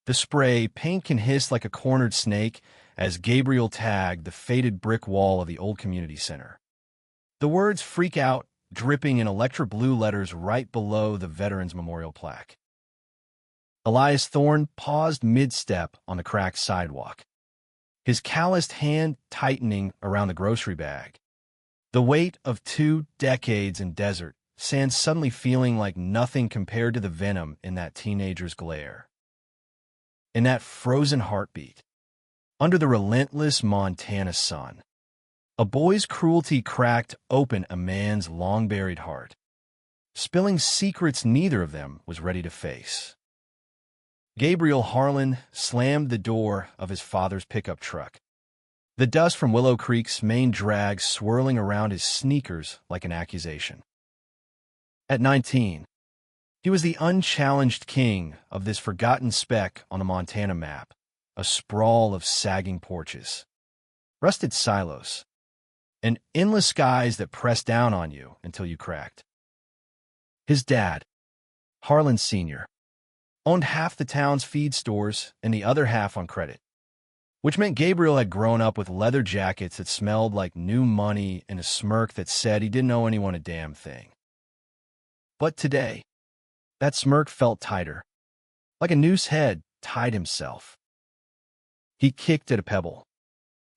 The spray paint can hiss like a cornered snake as Gabriel tagged the faded brick wall of the old community center. The words "freak out" dripping in electric blue letters right below the Veterans Memorial plaque. Elias Thorne paused mid-step on the cracked sidewalk, his calloused hand tightening around the grocery bag. The weight of 2 decades in desert sand suddenly feeling like nothing compared to the venom in that teenager's glare. In that frozen heartbeat, under the relentless Montana sun, a boy's cruelty cracked open a man's long-buried heart, spilling secrets neither of them was ready to face. Gabriel Harlan slammed the door of his father's pickup truck, the dust from Willow Creek's main drag swirling around his sneakers like an accusation. At 19, he was the unchallenged king of this forgotten speck on the Montana map, a sprawl of sagging porches, rusted silos, and endless skies that pressed down on you until you cracked. His dad, Harlan Sr., owned half the town's feed stores and the other half on credit, which meant Gabriel had grown up with leather jackets that smelled like new money and a smirk that said he didn't owe anyone a damn thing. But today, that smirk felt tighter, like a noose head tied himself. He kicked at a pebble,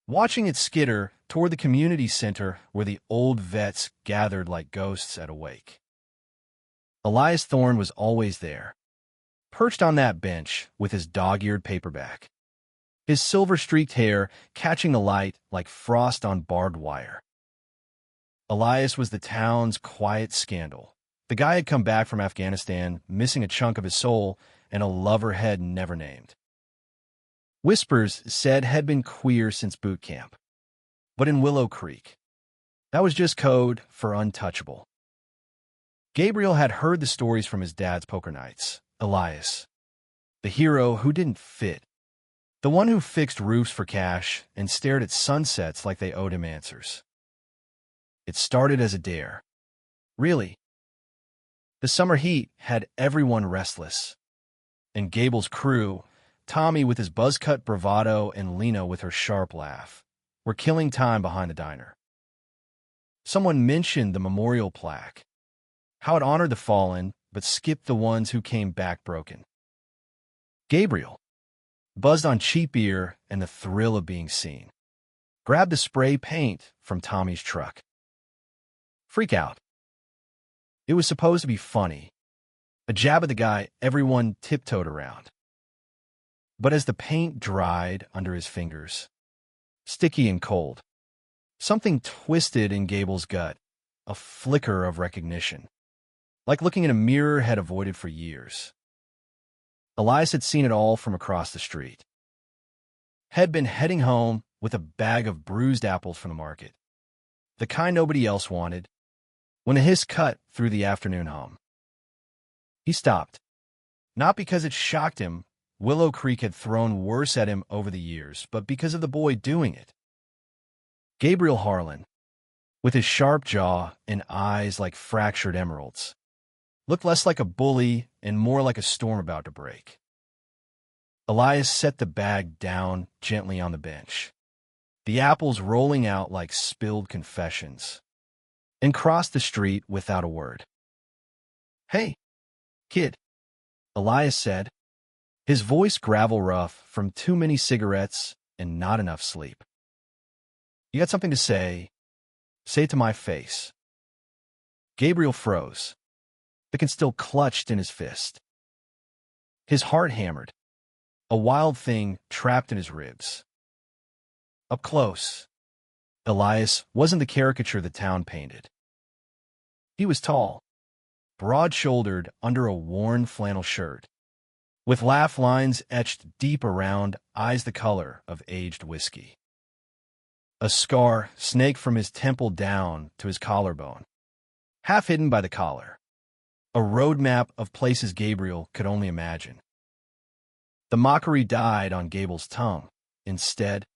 watching it skitter toward the community center where the old vets gathered like ghosts at a wake. Elias Thorne was always there, perched on that bench with his dog-eared paperback, his silver-streaked hair catching the light like frost on barbed wire. Elias was the town's quiet scandal. The guy had come back from Afghanistan, missing a chunk of his soul and a lover head never named. Whispers said had been queer since boot camp. But in Willow Creek, that was just code for untouchable. Gabriel had heard the stories from his dad's poker nights. Elias, the hero who didn't fit, the one who fixed roofs for cash and stared at sunsets like they owed him answers. It started as a dare. Really. The summer heat had everyone restless, and Gable's crew, Tommy with his buzz-cut bravado and Lena with her sharp laugh, were killing time behind the diner. Someone mentioned the memorial plaque, how it honored the fallen but skipped the ones who came back broken. Gabriel, buzzed on cheap beer and the thrill of being seen, grabbed the spray paint from Tommy's truck. Freak out. It was supposed to be funny, a jab at the guy everyone tiptoed around. But as the paint dried under his fingers, sticky and cold, something twisted in Gable's gut, a flicker of recognition, like looking in a mirror had avoided for years. Elias had seen it all from across the street. Had been heading home with a bag of bruised apples from the market, the kind nobody else wanted, when a hiss cut through the afternoon hum. He stopped, not because it shocked him. Willow Creek had thrown worse at him over the years, but because of the boy doing it. Gabriel Harlan, with his sharp jaw and eyes like fractured emeralds, looked less like a bully and more like a storm about to break. Elias set the bag down gently on the bench, the apples rolling out like spilled confessions, and crossed the street without a word. "Hey, kid," Elias said, his voice gravel rough from too many cigarettes and not enough sleep. "You got something to say? Say it to my face." Gabriel froze, the can still clutched in his fist. His heart hammered, a wild thing trapped in his ribs. Up close, Elias wasn't the caricature the town painted. He was tall, broad-shouldered under a worn flannel shirt, with laugh lines etched deep around eyes the color of aged whiskey. A scar snaked from his temple down to his collarbone, half hidden by the collar, a roadmap of places Gabriel could only imagine. The mockery died on Gable's tongue. Instead,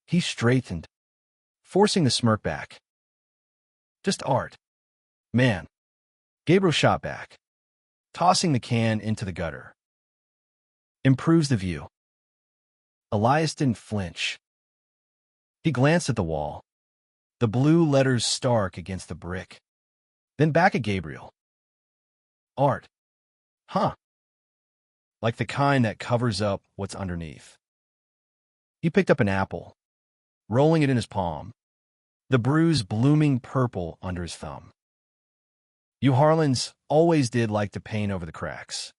he straightened, forcing the smirk back. "Just art. Man." Gabriel shot back, tossing the can into the gutter. Improves the view. Elias didn't flinch. He glanced at the wall, the blue letters stark against the brick. Then back at Gabriel. Art. Huh. Like the kind that covers up what's underneath. He picked up an apple, rolling it in his palm, the bruise blooming purple under his thumb. You Harlans always did like to paint over the cracks.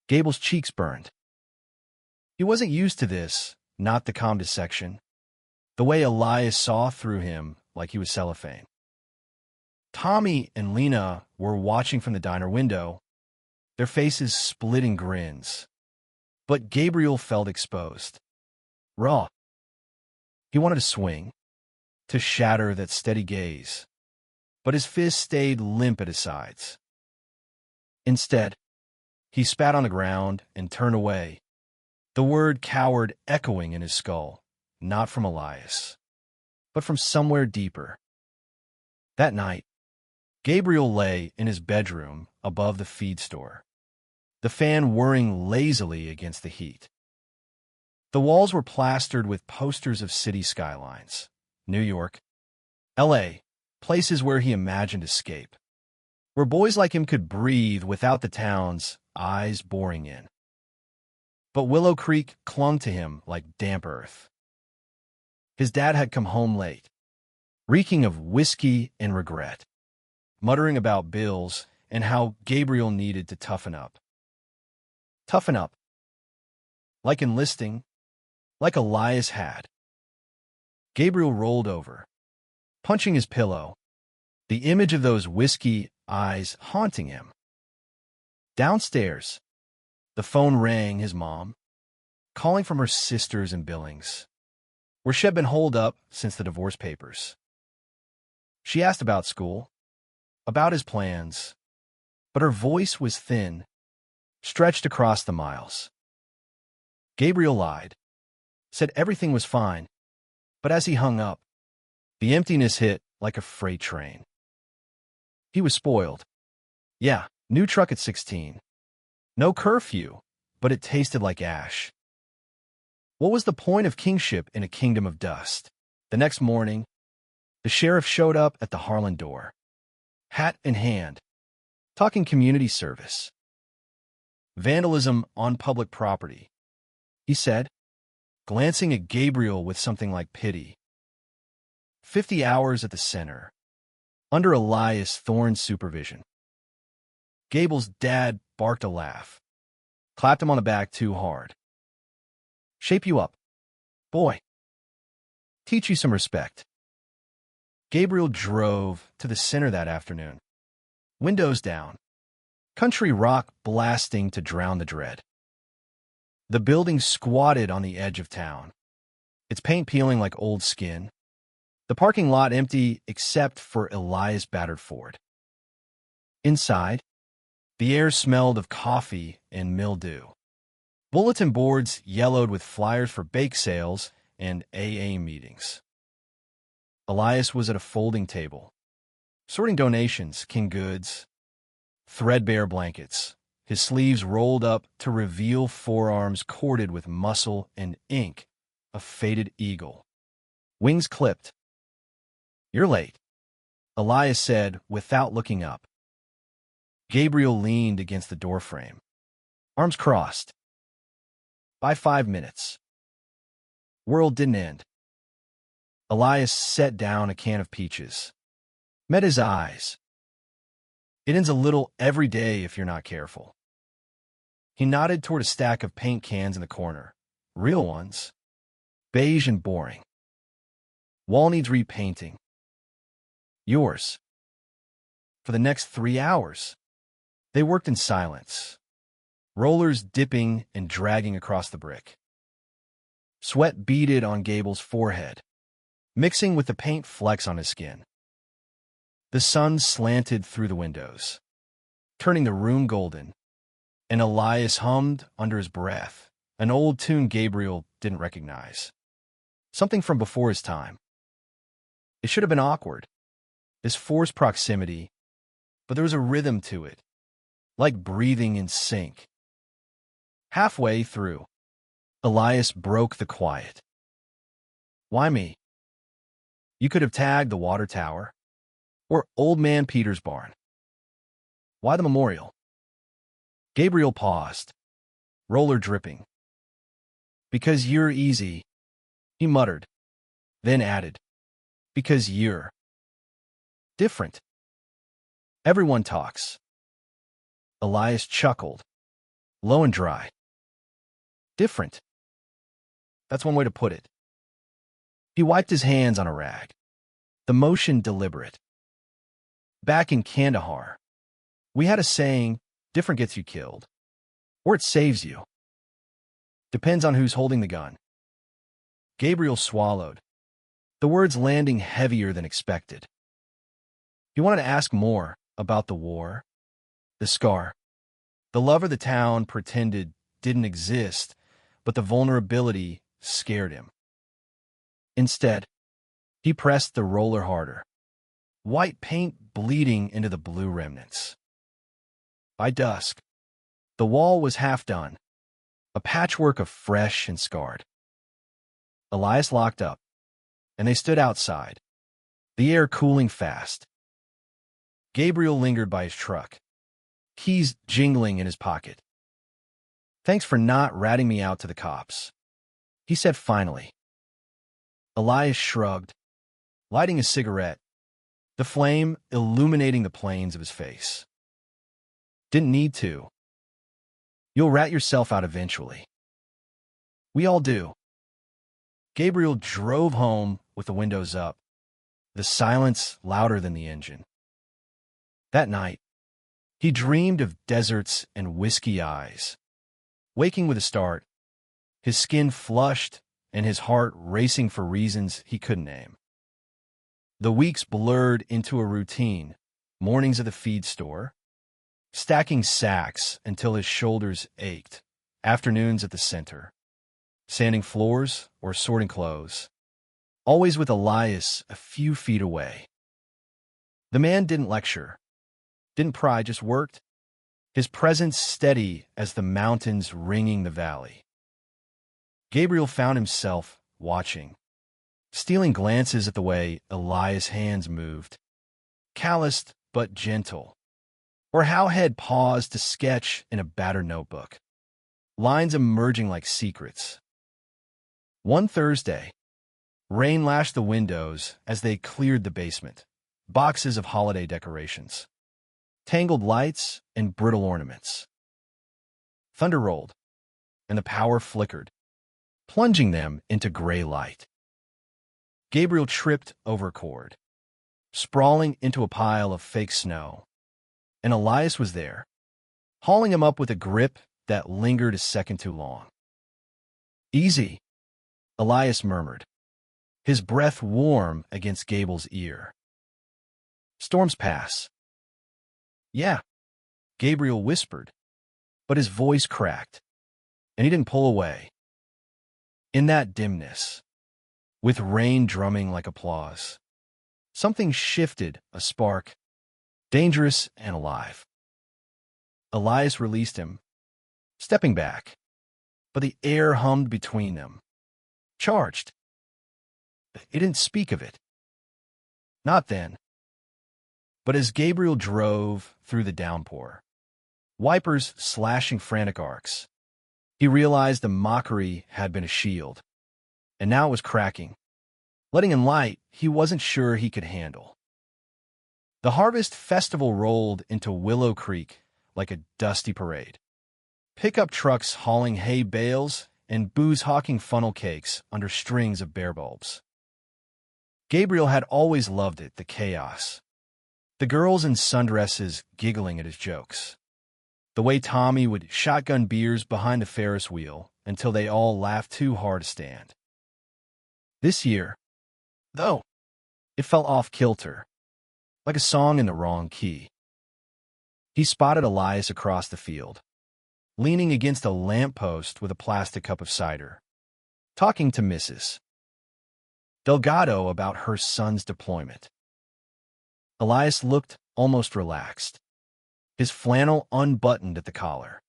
Gable's cheeks burned. He wasn't used to this, not the calm dissection, the way Elias saw through him like he was cellophane. Tommy and Lena were watching from the diner window, their faces split in grins. But Gabriel felt exposed. Raw. He wanted to swing, to shatter that steady gaze, but his fist stayed limp at his sides. Instead, he spat on the ground and turned away, the word coward echoing in his skull, not from Elias, but from somewhere deeper. That night, Gabriel lay in his bedroom above the feed store, the fan whirring lazily against the heat. The walls were plastered with posters of city skylines, New York, L.A., places where he imagined escape, where boys like him could breathe without the town's eyes boring in. But Willow Creek clung to him like damp earth. His dad had come home late, reeking of whiskey and regret, muttering about bills and how Gabriel needed to toughen up. Toughen up. Like enlisting, like Elias had. Gabriel rolled over, punching his pillow, the image of those whiskey eyes haunting him. Downstairs, the phone rang his mom, calling from her sisters in Billings, where she had been holed up since the divorce papers. She asked about school, about his plans, but her voice was thin, stretched across the miles. Gabriel lied, said everything was fine, but as he hung up, the emptiness hit like a freight train. He was spoiled. Yeah, new truck at 16. No curfew, but it tasted like ash. What was the point of kingship in a kingdom of dust? The next morning, the sheriff showed up at the Harlan door, hat in hand, talking community service. Vandalism on public property, he said, glancing at Gabriel with something like pity. 50 hours at the center, under Elias Thorne's supervision. Gable's dad barked a laugh, clapped him on the back too hard. Shape you up, boy. Teach you some respect. Gabriel drove to the center that afternoon, windows down, country rock blasting to drown the dread. The building squatted on the edge of town, its paint peeling like old skin, the parking lot empty except for Elias' battered Ford. Inside, the air smelled of coffee and mildew. Bulletin boards yellowed with flyers for bake sales and AA meetings. Elias was at a folding table, sorting donations, king goods, threadbare blankets, his sleeves rolled up to reveal forearms corded with muscle and ink, a faded eagle. Wings clipped. You're late, Elias said without looking up. Gabriel leaned against the doorframe, arms crossed. By 5 minutes. World didn't end. Elias set down a can of peaches, met his eyes. It ends a little every day if you're not careful. He nodded toward a stack of paint cans in the corner, real ones, beige and boring. Wall needs repainting. Yours. For the next 3 hours, they worked in silence, rollers dipping and dragging across the brick. Sweat beaded on Gable's forehead, mixing with the paint flecks on his skin. The sun slanted through the windows, turning the room golden, and Elias hummed under his breath, an old tune Gabriel didn't recognize. Something from before his time. It should have been awkward, this forced proximity, but there was a rhythm to it, like breathing in sync. Halfway through, Elias broke the quiet. Why me? You could have tagged the water tower or Old Man Peter's barn. Why the memorial? Gabriel paused, roller dripping. Because you're easy, he muttered, then added, because you're different. Everyone talks. Elias chuckled, low and dry. Different. That's one way to put it. He wiped his hands on a rag, the motion deliberate. Back in Kandahar, we had a saying, different gets you killed, or it saves you. Depends on who's holding the gun. Gabriel swallowed, the words landing heavier than expected. He wanted to ask more about the war, the scar, the love of the town pretended didn't exist, but the vulnerability scared him. Instead, he pressed the roller harder, white paint bleeding into the blue remnants. By dusk, the wall was half done, a patchwork of fresh and scarred. Elias locked up, and they stood outside, the air cooling fast. Gabriel lingered by his truck, keys jingling in his pocket. Thanks for not ratting me out to the cops, he said finally. Elias shrugged, lighting a cigarette, the flame illuminating the planes of his face. Didn't need to. You'll rat yourself out eventually. We all do. Gabriel drove home with the windows up, the silence louder than the engine. That night, he dreamed of deserts and whiskey eyes. Waking with a start, his skin flushed and his heart racing for reasons he couldn't name. The weeks blurred into a routine, mornings at the feed store, stacking sacks until his shoulders ached, afternoons at the center, sanding floors or sorting clothes, always with Elias a few feet away. The man didn't lecture, didn't pry, just worked, his presence steady as the mountains ringing the valley. Gabriel found himself watching, stealing glances at the way Elias' hands moved, calloused but gentle, or how head paused to sketch in a battered notebook, lines emerging like secrets. One Thursday, rain lashed the windows as they cleared the basement, boxes of holiday decorations, tangled lights and brittle ornaments. Thunder rolled, and the power flickered, plunging them into gray light. Gabriel tripped over a cord, sprawling into a pile of fake snow, and Elias was there, hauling him up with a grip that lingered a second too long. Easy, Elias murmured, his breath warm against Gable's ear. Storms pass. Yeah, Gabriel whispered, but his voice cracked, and he didn't pull away. In that dimness, with rain drumming like applause, something shifted, a spark, dangerous and alive. Elias released him, stepping back, but the air hummed between them, charged. He didn't speak of it. Not then. But as Gabriel drove through the downpour, wipers slashing frantic arcs, he realized the mockery had been a shield, and now it was cracking, letting in light he wasn't sure he could handle. The harvest festival rolled into Willow Creek like a dusty parade. Pickup trucks hauling hay bales and booze-hawking funnel cakes under strings of bear bulbs. Gabriel had always loved it, the chaos. The girls in sundresses giggling at his jokes. The way Tommy would shotgun beers behind the Ferris wheel until they all laughed too hard to stand. This year, though, it fell off kilter, like a song in the wrong key. He spotted Elias across the field, leaning against a lamppost with a plastic cup of cider, talking to Mrs. Delgado about her son's deployment. Elias looked almost relaxed, his flannel unbuttoned at the collar,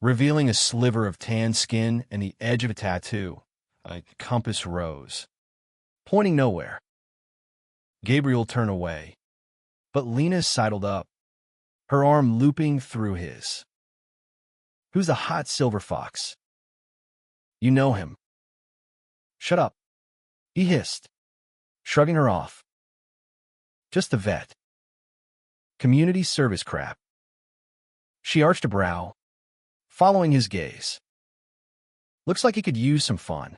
revealing a sliver of tan skin and the edge of a tattoo, a compass rose, pointing nowhere. Gabriel turned away, but Lena sidled up, her arm looping through his. "Who's the hot silver fox?" "You know him." "Shut up," he hissed, shrugging her off. "Just the vet. Community service crap." She arched a brow, following his gaze. "Looks like he could use some fun.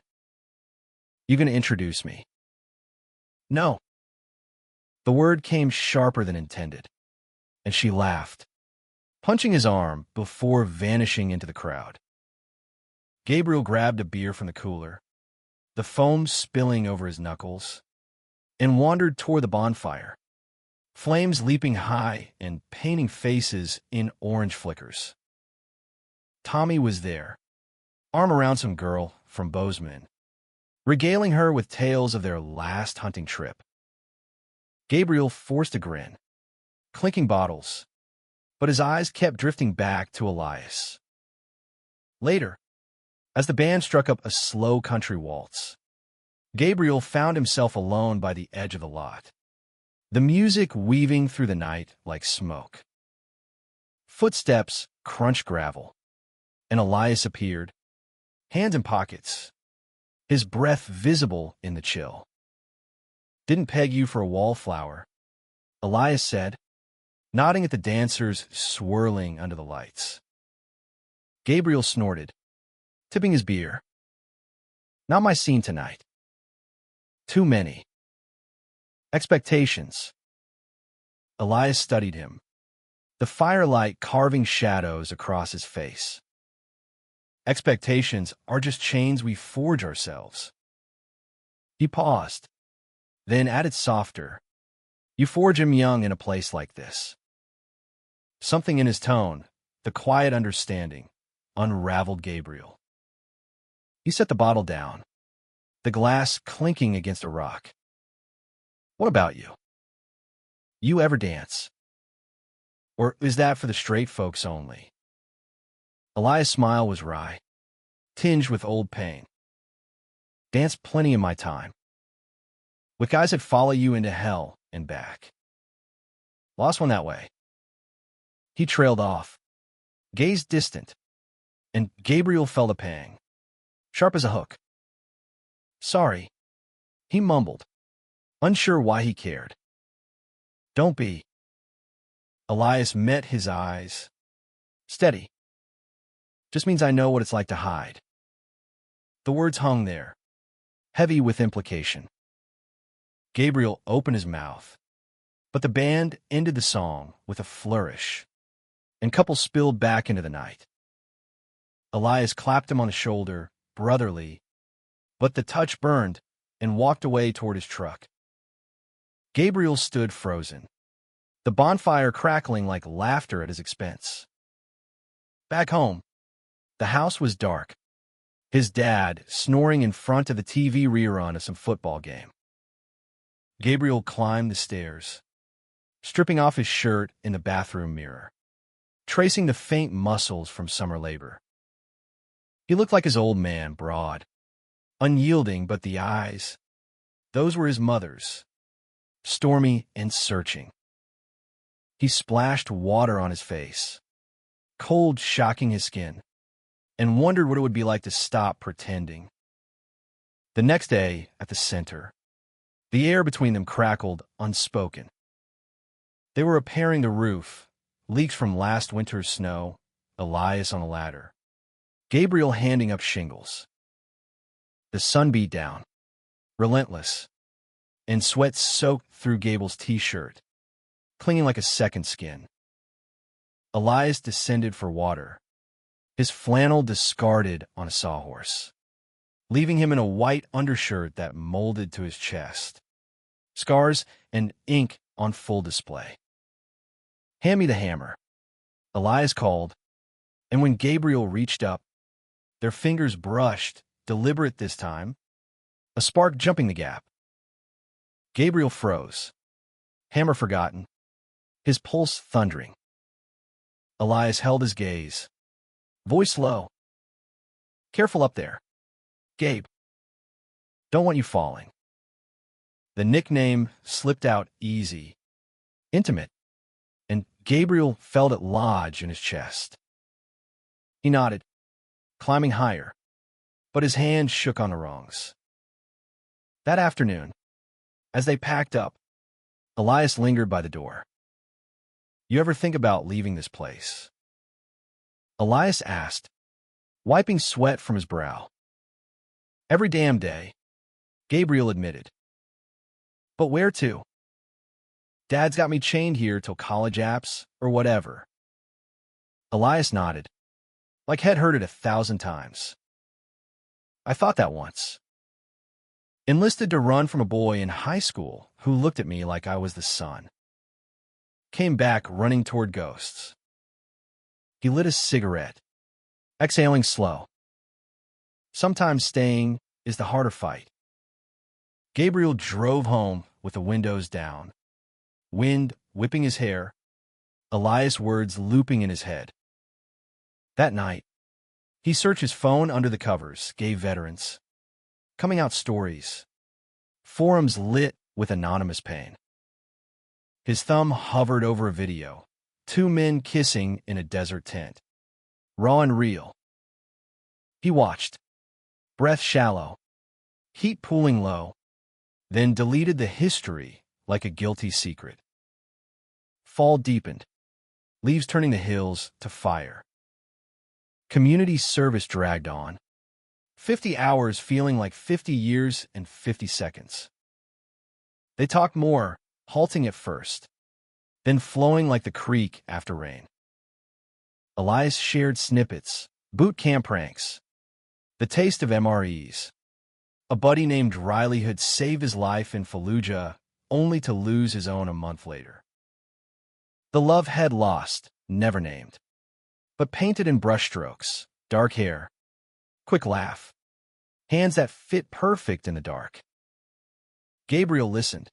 You gonna introduce me?" "No." The word came sharper than intended, and she laughed, punching his arm before vanishing into the crowd. Gabriel grabbed a beer from the cooler, the foam spilling over his knuckles, and wandered toward the bonfire, flames leaping high and painting faces in orange flickers. Tommy was there, arm around some girl from Bozeman, regaling her with tales of their last hunting trip. Gabriel forced a grin, clinking bottles, but his eyes kept drifting back to Elias. Later, as the band struck up a slow country waltz, Gabriel found himself alone by the edge of the lot, the music weaving through the night like smoke. Footsteps crunched gravel, and Elias appeared, hands in pockets, his breath visible in the chill. "Didn't peg you for a wallflower," Elias said, nodding at the dancers swirling under the lights. Gabriel snorted, tipping his beer. "Not my scene tonight. Too many expectations." Elias studied him, the firelight carving shadows across his face. "Expectations are just chains we forge ourselves." He paused, then added softer, "You forge 'em young in a place like this." Something in his tone, the quiet understanding, unraveled Gabriel. He set the bottle down, the glass clinking against a rock. "What about you? You ever dance? Or is that for the straight folks only?" Elias' smile was wry, tinged with old pain. "Danced plenty in my time. With guys that follow you into hell and back. Lost one that way." He trailed off, gaze distant, and Gabriel felt a pang, sharp as a hook. "Sorry," he mumbled, unsure why he cared. "Don't be." Elias met his eyes. "Steady. Just means I know what it's like to hide." The words hung there, heavy with implication. Gabriel opened his mouth, but the band ended the song with a flourish, and couples spilled back into the night. Elias clapped him on the shoulder, brotherly, but the touch burned, and walked away toward his truck. Gabriel stood frozen, the bonfire crackling like laughter at his expense. Back home, the house was dark, his dad snoring in front of the TV rerun of some football game. Gabriel climbed the stairs, stripping off his shirt in the bathroom mirror, tracing the faint muscles from summer labor. He looked like his old man, broad, unyielding, but the eyes, those were his mother's, stormy and searching. He splashed water on his face, cold shocking his skin, and wondered what it would be like to stop pretending. The next day, at the center, the air between them crackled unspoken. They were repairing the roof, leaks from last winter's snow, Elias on a ladder, Gabriel handing up shingles. The sun beat down, relentless, and sweat soaked through Gable's t-shirt, clinging like a second skin. Elias descended for water, his flannel discarded on a sawhorse, leaving him in a white undershirt that molded to his chest, scars and ink on full display. "Hand me the hammer," Elias called, and when Gabriel reached up, their fingers brushed, deliberate this time, a spark jumping the gap. Gabriel froze, hammer forgotten, his pulse thundering. Elias held his gaze, Voice low. Careful up there. Gabe. Don't want you falling. The nickname slipped out easy, intimate, and Gabriel felt it lodge in his chest. He nodded, climbing higher, but his hand shook on the rungs. That afternoon, as they packed up, Elias lingered by the door. You ever think about leaving this place? Elias asked, wiping sweat from his brow. Every damn day, Gabriel admitted. But where to? Dad's got me chained here till college apps or whatever. Elias nodded, like he'd heard it 1,000 times. I thought that once. Enlisted to run from a boy in high school who looked at me like I was the sun. Came back running toward ghosts. He lit a cigarette, exhaling slow. Sometimes staying is the harder fight. Gabriel drove home with the windows down, wind whipping his hair, Elias' words looping in his head. That night, he searched his phone under the covers, gay veterans, coming out stories, forums lit with anonymous pain. His thumb hovered over a video, 2 men kissing in a desert tent, raw and real. He watched, breath shallow, heat pooling low, then deleted the history like a guilty secret. Fall deepened, leaves turning the hills to fire. Community service dragged on, 50 hours feeling like 50 years and 50 seconds. They talked more, halting at first, then flowing like the creek after rain. Elias shared snippets, boot camp pranks, the taste of MREs. A buddy named Riley had saved his life in Fallujah, only to lose his own a month later. The love had lost, never named, but painted in brushstrokes, dark hair, quick laugh, hands that fit perfect in the dark. Gabriel listened,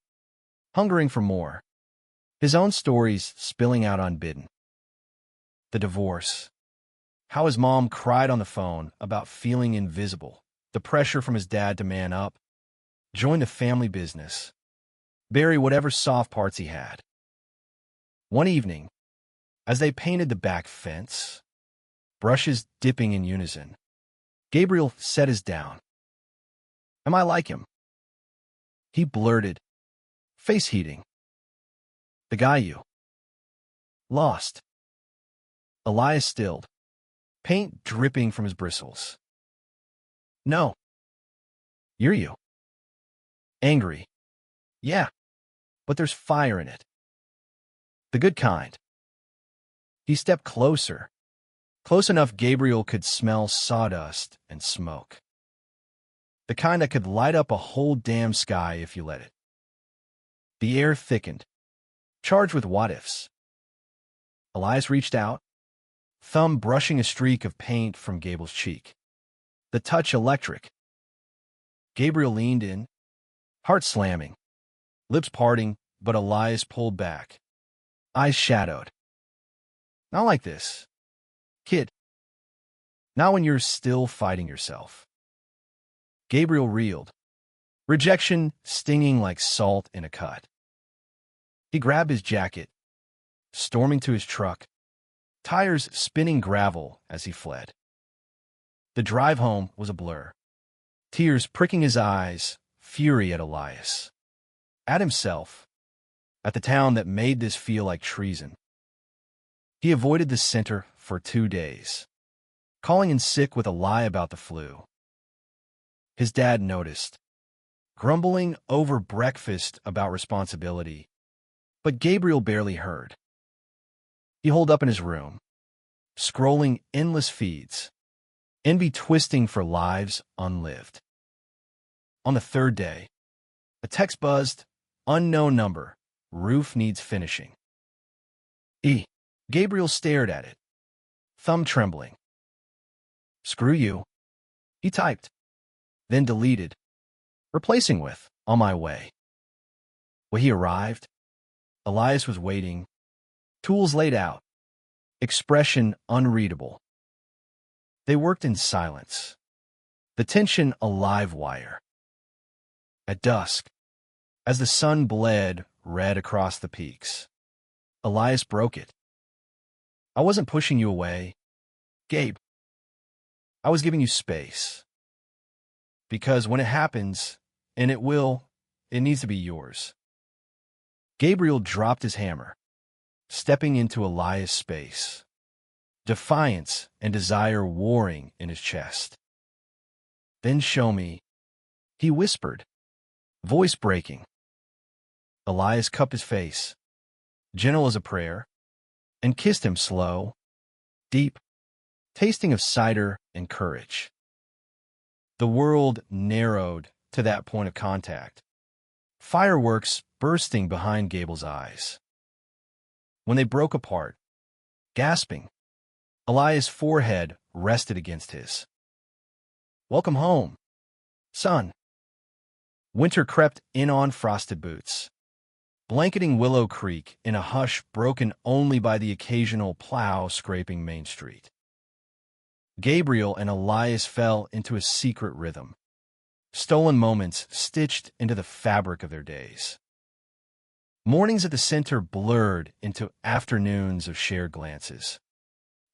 hungering for more, his own stories spilling out unbidden. The divorce, how his mom cried on the phone about feeling invisible, the pressure from his dad to man up, join the family business, bury whatever soft parts he had. One evening, as they painted the back fence, brushes dipping in unison, Gabriel set his down. Am I like him? He blurted, face heating. The guy you lost. Elias stilled, paint dripping from his bristles. No. You're you. Angry. Yeah, but there's fire in it. The good kind. He stepped closer, close enough Gabriel could smell sawdust and smoke. The kind that could light up a whole damn sky if you let it. The air thickened, charged with what-ifs. Elias reached out, thumb brushing a streak of paint from Gable's cheek. The touch electric. Gabriel leaned in, heart slamming, lips parting, but Elias pulled back, eyes shadowed. Not like this, kid. Not when you're still fighting yourself. Gabriel reeled, rejection stinging like salt in a cut. He grabbed his jacket, storming to his truck, tires spinning gravel as he fled. The drive home was a blur, tears pricking his eyes, fury at Elias, at himself, at the town that made this feel like treason. He avoided the center for 2 days, calling in sick with a lie about the flu. His dad noticed, grumbling over breakfast about responsibility, but Gabriel barely heard. He holed up in his room, scrolling endless feeds, envy twisting for lives unlived. On the 3rd day, a text buzzed, unknown number, roof needs finishing. Gabriel stared at it, thumb trembling. Screw you, he typed, then deleted, replacing with, on my way. When he arrived, Elias was waiting, tools laid out, expression unreadable. They worked in silence, the tension a live wire. At dusk, as the sun bled red across the peaks, Elias broke it. I wasn't pushing you away, Gabe. I was giving you space. Because when it happens, and it will, it needs to be yours. Gabriel dropped his hammer, stepping into Elias' space, defiance and desire warring in his chest. Then show me, he whispered, voice breaking. Elias cupped his face, gentle as a prayer, and kissed him slow, deep, tasting of cider and courage. The world narrowed to that point of contact, fireworks bursting behind Gable's eyes. When they broke apart, gasping, Elias' forehead rested against his. Welcome home, son. Winter crept in on frosted boots, blanketing Willow Creek in a hush broken only by the occasional plow scraping Main Street. Gabriel and Elias fell into a secret rhythm, stolen moments stitched into the fabric of their days. Mornings at the center blurred into afternoons of shared glances,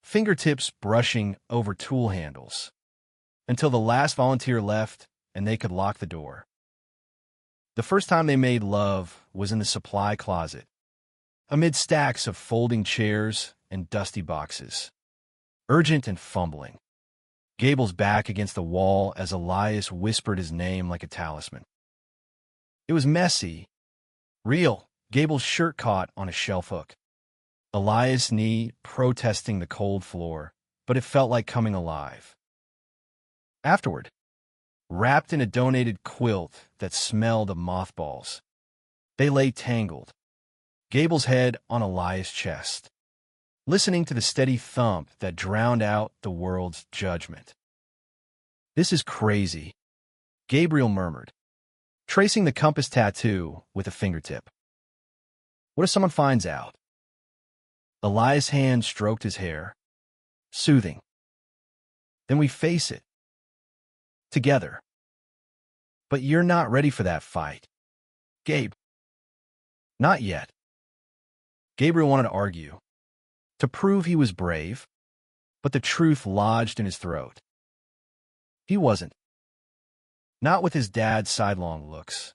fingertips brushing over tool handles, until the last volunteer left and they could lock the door. The first time they made love was in the supply closet, amid stacks of folding chairs and dusty boxes. Urgent and fumbling, Gable's back against the wall as Elias whispered his name like a talisman. It was messy, real. Gable's shirt caught on a shelf hook, Elias' knee protesting the cold floor, but it felt like coming alive. Afterward, wrapped in a donated quilt that smelled of mothballs, they lay tangled, Gable's head on Elias' chest, listening to the steady thump that drowned out the world's judgment. This is crazy, Gabriel murmured, tracing the compass tattoo with a fingertip. What if someone finds out? Elias' hand stroked his hair, soothing. Then we face it. Together. But you're not ready for that fight, Gabe. Not yet. Gabriel wanted to argue, to prove he was brave, but the truth lodged in his throat. He wasn't. Not with his dad's sidelong looks,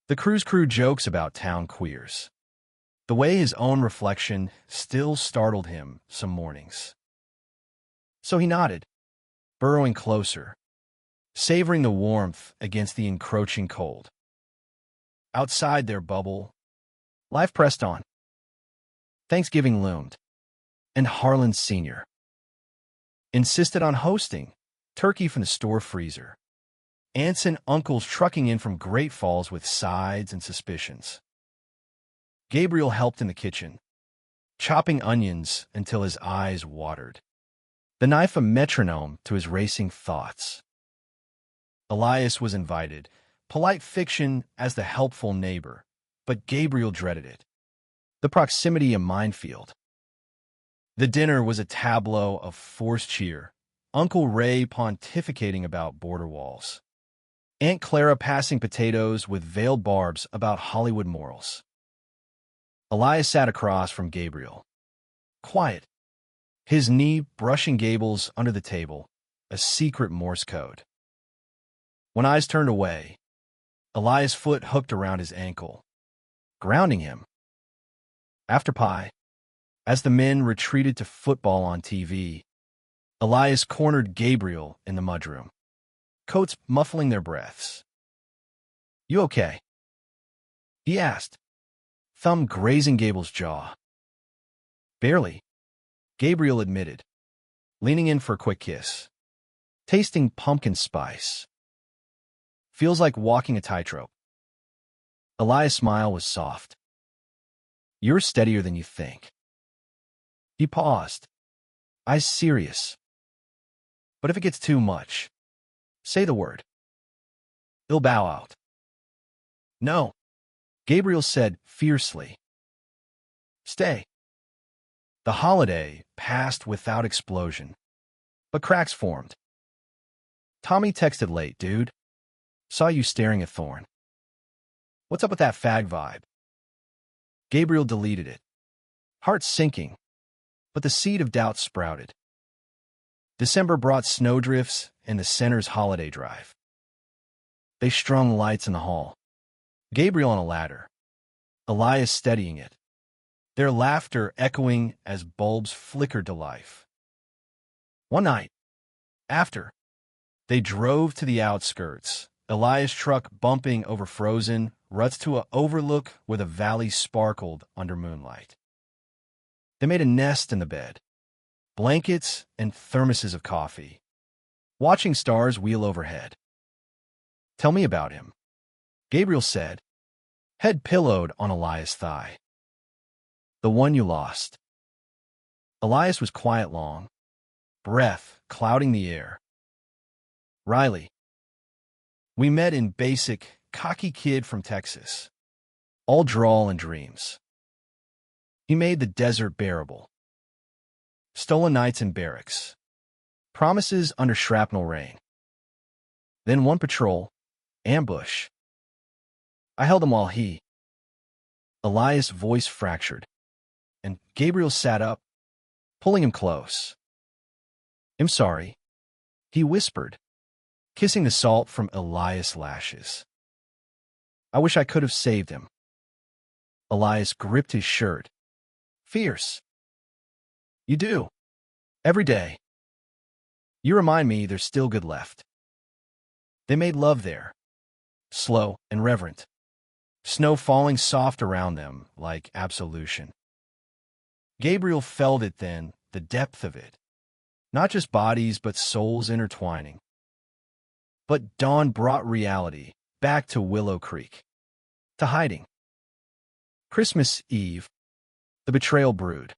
the cruise crew jokes about town queers, the way his own reflection still startled him some mornings. So he nodded, burrowing closer, savoring the warmth against the encroaching cold. Outside their bubble, life pressed on. Thanksgiving loomed, and Harlan Sr. insisted on hosting turkey from the store freezer, aunts and uncles trucking in from Great Falls with sides and suspicions. Gabriel helped in the kitchen, chopping onions until his eyes watered, the knife a metronome to his racing thoughts. Elias was invited, polite fiction as the helpful neighbor, but Gabriel dreaded it. The proximity a minefield. The dinner was a tableau of forced cheer, Uncle Ray pontificating about border walls, Aunt Clara passing potatoes with veiled barbs about Hollywood morals. Elias sat across from Gabriel, quiet, his knee brushing Gable's under the table, a secret Morse code. When eyes turned away, Elias' foot hooked around his ankle, grounding him. After pie, as the men retreated to football on TV, Elias cornered Gabriel in the mudroom, coats muffling their breaths. You okay? He asked, thumb grazing Gable's jaw. Barely, Gabriel admitted, leaning in for a quick kiss, tasting pumpkin spice. Feels like walking a tightrope. Elias' smile was soft. You're steadier than you think. He paused, eyes serious. But if it gets too much, say the word. He'll bow out. No, Gabriel said fiercely. Stay. The holiday passed without explosion, but cracks formed. Tommy texted late, dude. Saw you staring at Thorn. What's up with that fag vibe? Gabriel deleted it. Heart sinking, but the seed of doubt sprouted. December brought snowdrifts and the center's holiday drive. They strung lights in the hall. Gabriel on a ladder, Elias steadying it, their laughter echoing as bulbs flickered to life. One night, after, they drove to the outskirts, Elias' truck bumping over frozen ruts to an overlook where the valley sparkled under moonlight. They made a nest in the bed, blankets and thermoses of coffee, watching stars wheel overhead. Tell me about him, Gabriel said, head pillowed on Elias' thigh. The one you lost. Elias was quiet long, breath clouding the air. Riley. We met in basic, cocky kid from Texas. All drawl and dreams. He made the desert bearable. Stolen nights in barracks. Promises under shrapnel rain. Then one patrol. Ambush. I held him while he... Elias' voice fractured, and Gabriel sat up, pulling him close. I'm sorry, he whispered, kissing the salt from Elias' lashes. I wish I could have saved him. Elias gripped his shirt. Fierce. You do. Every day. You remind me there's still good left. They made love there. Slow and reverent. Snow falling soft around them like absolution. Gabriel felt it then, the depth of it. Not just bodies, but souls intertwining. But dawn brought reality back to Willow Creek. To hiding. Christmas Eve. The betrayal brewed.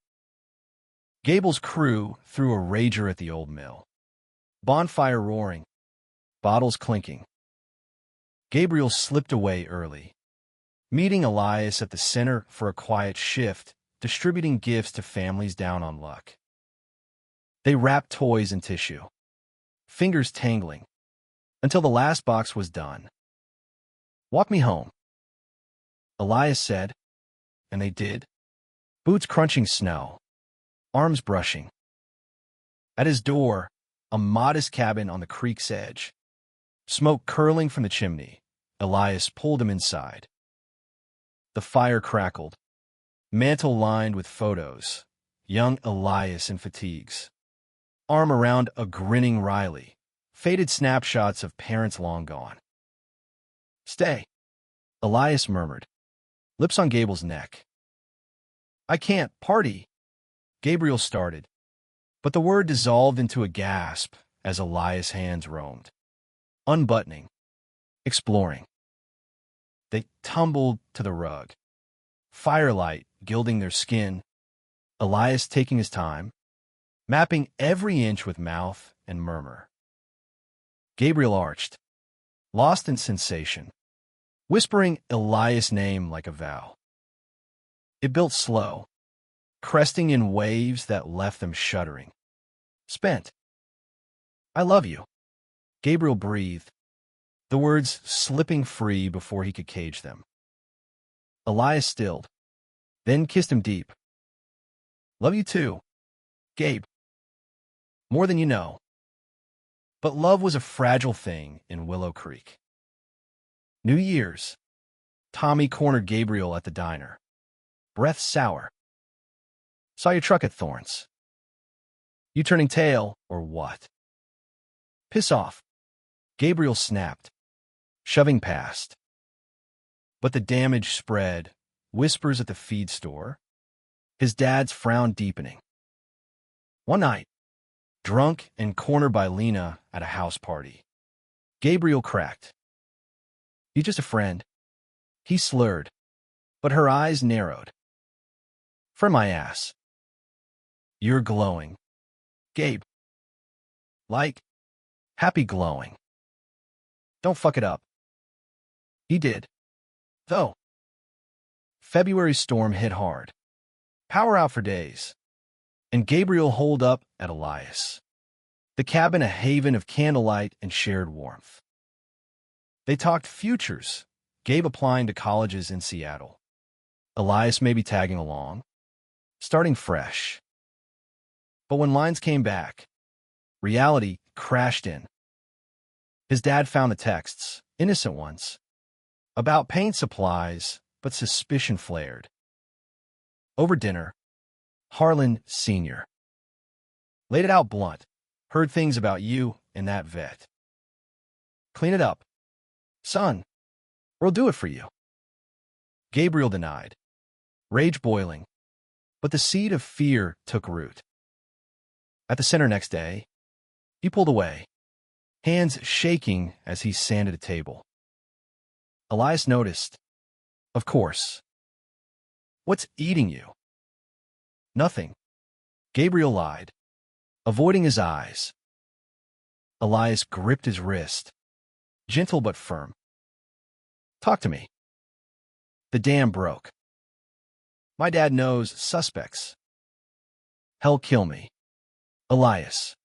Gable's crew threw a rager at the old mill. Bonfire roaring. Bottles clinking. Gabriel slipped away early, meeting Elias at the center for a quiet shift, distributing gifts to families down on luck. They wrapped toys in tissue, fingers tangling, until the last box was done. Walk me home, Elias said, and they did, boots crunching snow, arms brushing. At his door, a modest cabin on the creek's edge. Smoke curling from the chimney, Elias pulled him inside. The fire crackled, mantle lined with photos, young Elias in fatigues, arm around a grinning Riley, faded snapshots of parents long gone. Stay, Elias murmured, lips on Gable's neck. I can't party, Gabriel started, but the word dissolved into a gasp as Elias' hands roamed. Unbuttoning, exploring. They tumbled to the rug, firelight gilding their skin, Elias taking his time, mapping every inch with mouth and murmur. Gabriel arched, lost in sensation, whispering Elias' name like a vow. It built slow, cresting in waves that left them shuddering. Spent. I love you. Gabriel breathed, the words slipping free before he could cage them. Elias stilled, then kissed him deep. Love you too, Gabe. More than you know. But love was a fragile thing in Willow Creek. New Year's. Tommy cornered Gabriel at the diner. Breath sour. Saw your truck at Thorns. You turning tail, or what? Piss off. Gabriel snapped, shoving past. But the damage spread, whispers at the feed store, his dad's frown deepening. One night, drunk and cornered by Lena at a house party, Gabriel cracked. You just a friend. He slurred, but her eyes narrowed. For my ass. You're glowing, Gabe. Like, happy glowing. Don't fuck it up. He did. Though. February's storm hit hard. Power out for days. And Gabriel holed up at Elias. the cabin a haven of candlelight and shared warmth. They talked futures, Gabe applying to colleges in Seattle. Elias maybe tagging along, starting fresh. But when lines came back, reality crashed in. His dad found the texts, innocent ones, about paint supplies, but suspicion flared. Over dinner, Harlan Sr. laid it out blunt. Heard things about you and that vet. Clean it up, son, or I'll do it for you. Gabriel denied, rage boiling, but the seed of fear took root. At the center next day, he pulled away, hands shaking as he sanded a table. Elias noticed. Of course. What's eating you? Nothing. Gabriel lied, avoiding his eyes. Elias gripped his wrist, gentle but firm. Talk to me. The dam broke. My dad knows suspects. Hell kill me. Elias.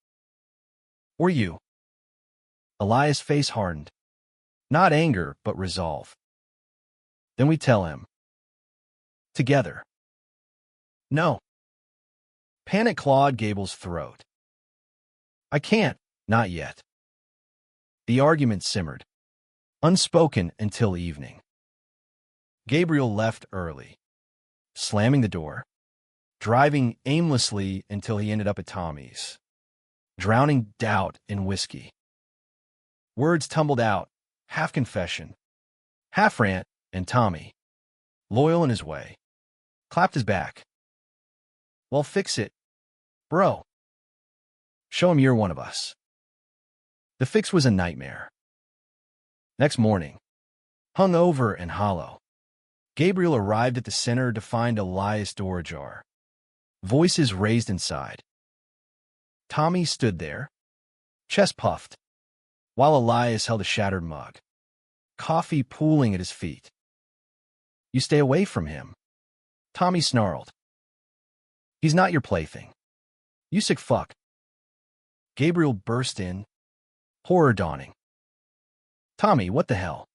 Or you. Elias' face hardened. Not anger, but resolve. Then we tell him. Together. No. Panic clawed Gable's throat. I can't, not yet. The argument simmered, unspoken until evening. Gabriel left early, slamming the door, driving aimlessly until he ended up at Tommy's, drowning doubt in whiskey. Words tumbled out, half confession, half rant, and Tommy, loyal in his way, clapped his back. Well, fix it, bro. Show him you're one of us. The fix was a nightmare. Next morning, hungover and hollow, Gabriel arrived at the center to find Elias' door ajar, voices raised inside. Tommy stood there, chest puffed, while Elias held a shattered mug, coffee pooling at his feet. You stay away from him, Tommy snarled. He's not your plaything. You sick fuck. Gabriel burst in, horror dawning. Tommy, what the hell?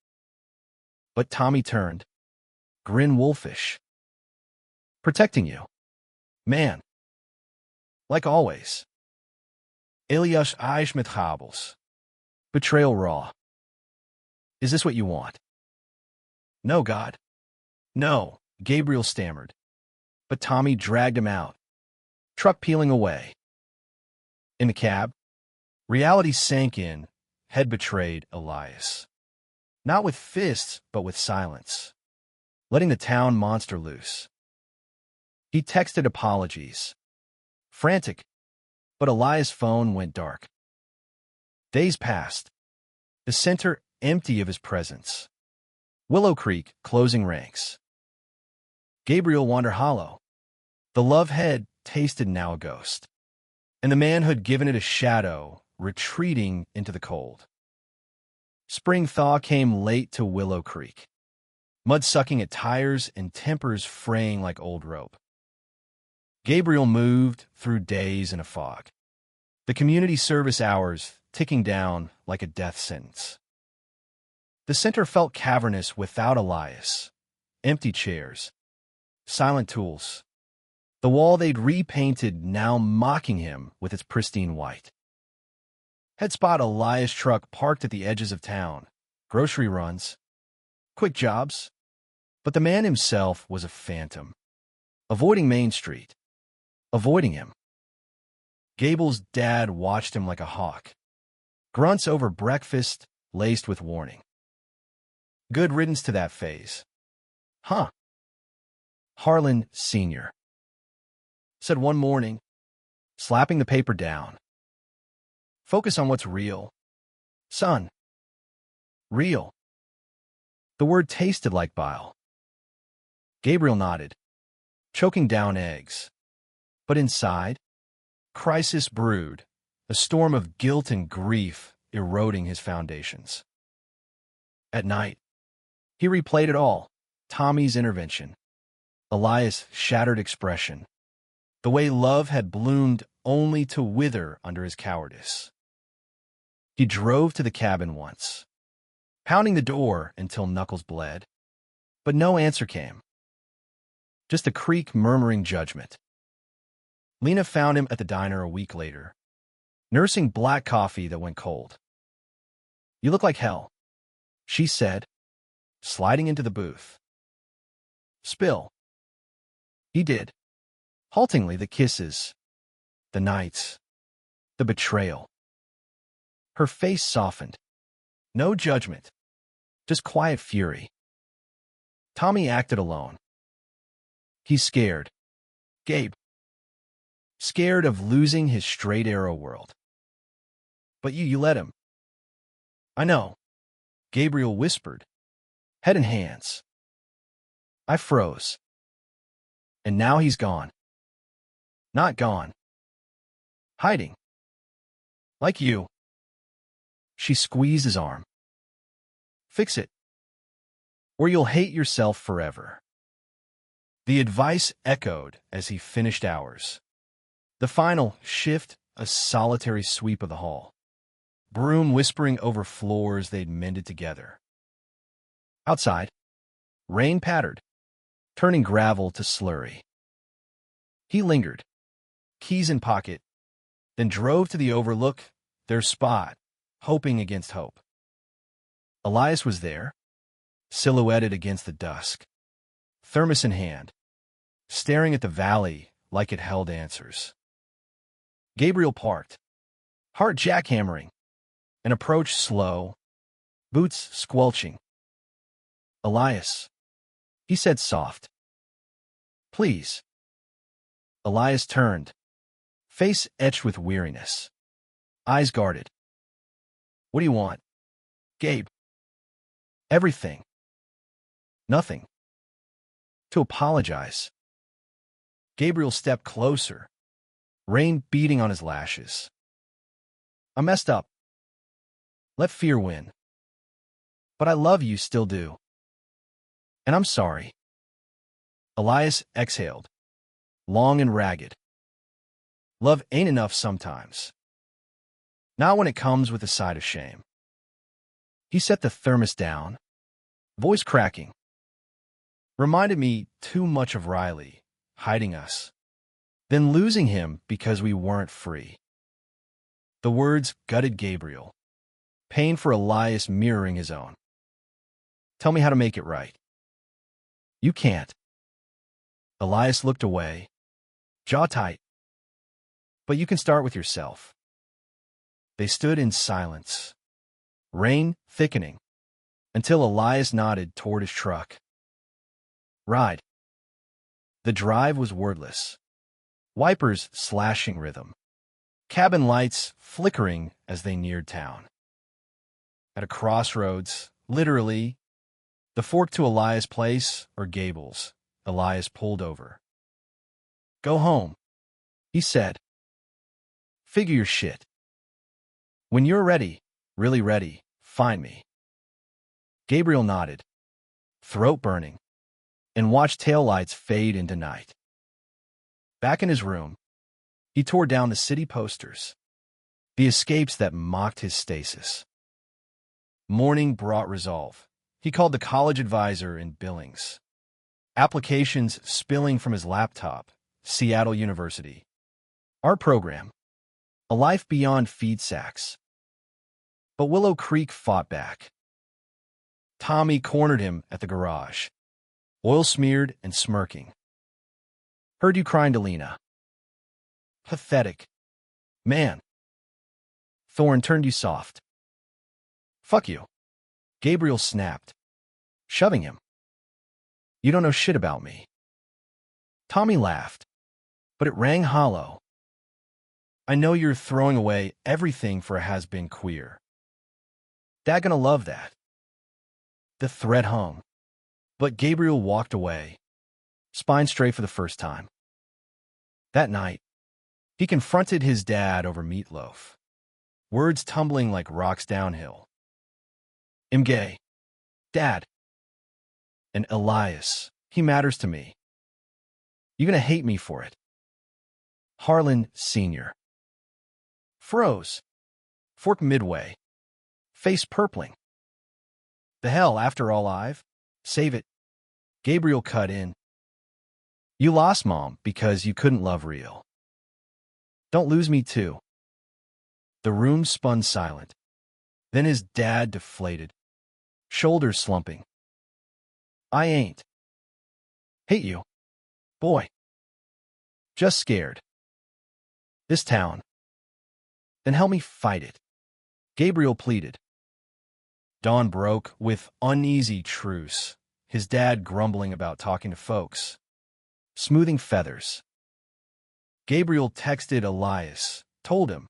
But Tommy turned, grin wolfish. Protecting you. Man. Like always. Elias Eis met Gabels. Betrayal raw. Is this what you want? No, God. No, Gabriel stammered. But Tommy dragged him out, truck peeling away. In the cab, reality sank in, had betrayed Elias. Not with fists, but with silence, letting the town monster loose. He texted apologies, frantic, but Elias' phone went dark. Days passed, the center empty of his presence. Willow Creek closing ranks. Gabriel wandered hollow. The love had tasted now a ghost, and the manhood given it a shadow, retreating into the cold. Spring thaw came late to Willow Creek, mud sucking at tires and tempers fraying like old rope. Gabriel moved through days in a fog, the community service hours ticking down like a death sentence. The center felt cavernous without Elias, empty chairs, silent tools. The wall they'd repainted now mocking him with its pristine white. Had spot Elias' truck parked at the edges of town, grocery runs, quick jobs. But the man himself was a phantom, avoiding Main Street, avoiding him. Gable's dad watched him like a hawk, grunts over breakfast laced with warning. Good riddance to that phase. Huh. Harlan Sr. said one morning, slapping the paper down. Focus on what's real. Son. Real. The word tasted like bile. Gabriel nodded, choking down eggs. But inside, crisis brewed, a storm of guilt and grief eroding his foundations. At night, he replayed it all, Tommy's intervention, Elias' shattered expression, the way love had bloomed only to wither under his cowardice. He drove to the cabin once, pounding the door until knuckles bled, but no answer came. Just a creak murmuring judgment. Lena found him at the diner a week later, nursing black coffee that went cold. "You look like hell," she said, sliding into the booth. "Spill." He did. Haltingly, the kisses, the nights, the betrayal. Her face softened. No judgment, just quiet fury. Tommy acted alone. He's scared. Gabe. Scared of losing his straight arrow world. "But you let him." "I know," Gabriel whispered, head and hands. I froze. And now he's gone. Not gone. Hiding. Like you. She squeezed his arm. "Fix it, or you'll hate yourself forever." The advice echoed as he finished ours. The final shift, a solitary sweep of the hall. Broom whispering over floors they'd mended together. Outside, rain pattered, turning gravel to slurry. He lingered, keys in pocket, then drove to the overlook, their spot, hoping against hope. Elias was there, silhouetted against the dusk, thermos in hand, staring at the valley like it held answers. Gabriel parked, heart jackhammering, and approached slow, boots squelching. "Elias," he said soft. "Please." Elias turned, face etched with weariness, eyes guarded. "What do you want?" "Gabe." "Everything." "Nothing." "To apologize." Gabriel stepped closer, rain beating on his lashes. "I messed up. Let fear win. But I love you, still do. And I'm sorry." Elias exhaled, long and ragged. Love ain't enough sometimes. Not when it comes with a side of shame. He set the thermos down, voice cracking. Reminded me too much of Riley, hiding us, then losing him because we weren't free. The words gutted Gabriel, pain for Elias mirroring his own. "Tell me how to make it right." "You can't." Elias looked away, jaw tight. "But you can start with yourself." They stood in silence, rain thickening, until Elias nodded toward his truck. "Ride." The drive was wordless, wipers slashing rhythm, cabin lights flickering as they neared town. At a crossroads, literally, the fork to Elias' place or Gable's, Elias pulled over. "Go home," he said. "Figure your shit. When you're ready, really ready, find me." Gabriel nodded, throat burning, and watched taillights fade into night. Back in his room, he tore down the city posters, the escapes that mocked his stasis. Morning brought resolve. He called the college advisor in Billings. Applications spilling from his laptop, Seattle University. Art program. A life beyond feed sacks. But Willow Creek fought back. Tommy cornered him at the garage, oil-smeared and smirking. "Heard you crying to Lena." "Pathetic. Man." "Thorne turned you soft." "Fuck you." Gabriel snapped, shoving him. "You don't know shit about me." Tommy laughed, but it rang hollow. "I know you're throwing away everything for a has-been queer. Dad gonna love that." The threat hung, but Gabriel walked away, spine straight for the first time. That night, he confronted his dad over meatloaf, words tumbling like rocks downhill. "I'm gay. Dad. And Elias, he matters to me. You gonna hate me for it." Harlan Sr. Froze. Fork midway. Face purpling. The hell, after all I've... Save it. Gabriel cut in. You lost, Mom, because you couldn't love real. Don't lose me, too. The room spun silent. Then his dad deflated. Shoulders slumping. I ain't. Hate you. Boy. Just scared. This town. Then help me fight it. Gabriel pleaded. Dawn broke with uneasy truce, his dad grumbling about talking to folks. Smoothing feathers. Gabriel texted Elias, told him.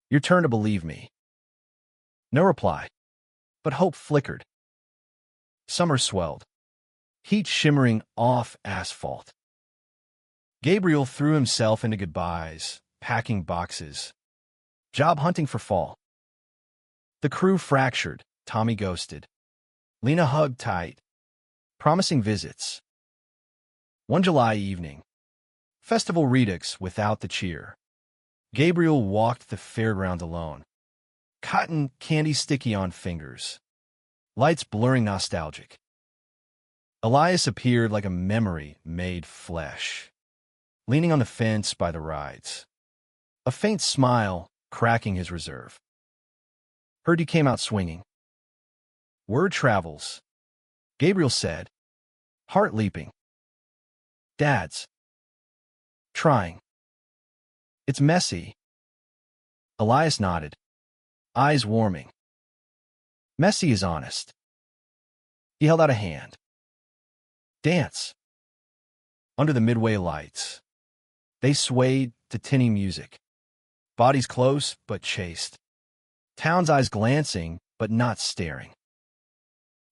Your turn to believe me. No reply, but hope flickered. Summer swelled. Heat shimmering off asphalt. Gabriel threw himself into goodbyes, packing boxes. Job hunting for fall. The crew fractured, Tommy ghosted. Lena hugged tight, promising visits. One July evening. Festival redux without the cheer. Gabriel walked the fairground alone. Cotton candy sticky on fingers. Lights blurring nostalgic. Elias appeared like a memory made flesh. Leaning on the fence by the rides. A faint smile cracking his reserve. Heard you came out swinging. Word travels. Gabriel said. Heart leaping. Dad's. Trying. It's messy. Elias nodded. Eyes warming. Messy is honest. He held out a hand. Dance. Under the midway lights. They swayed to tinny music. Bodies close but chaste. Town's eyes glancing but not staring.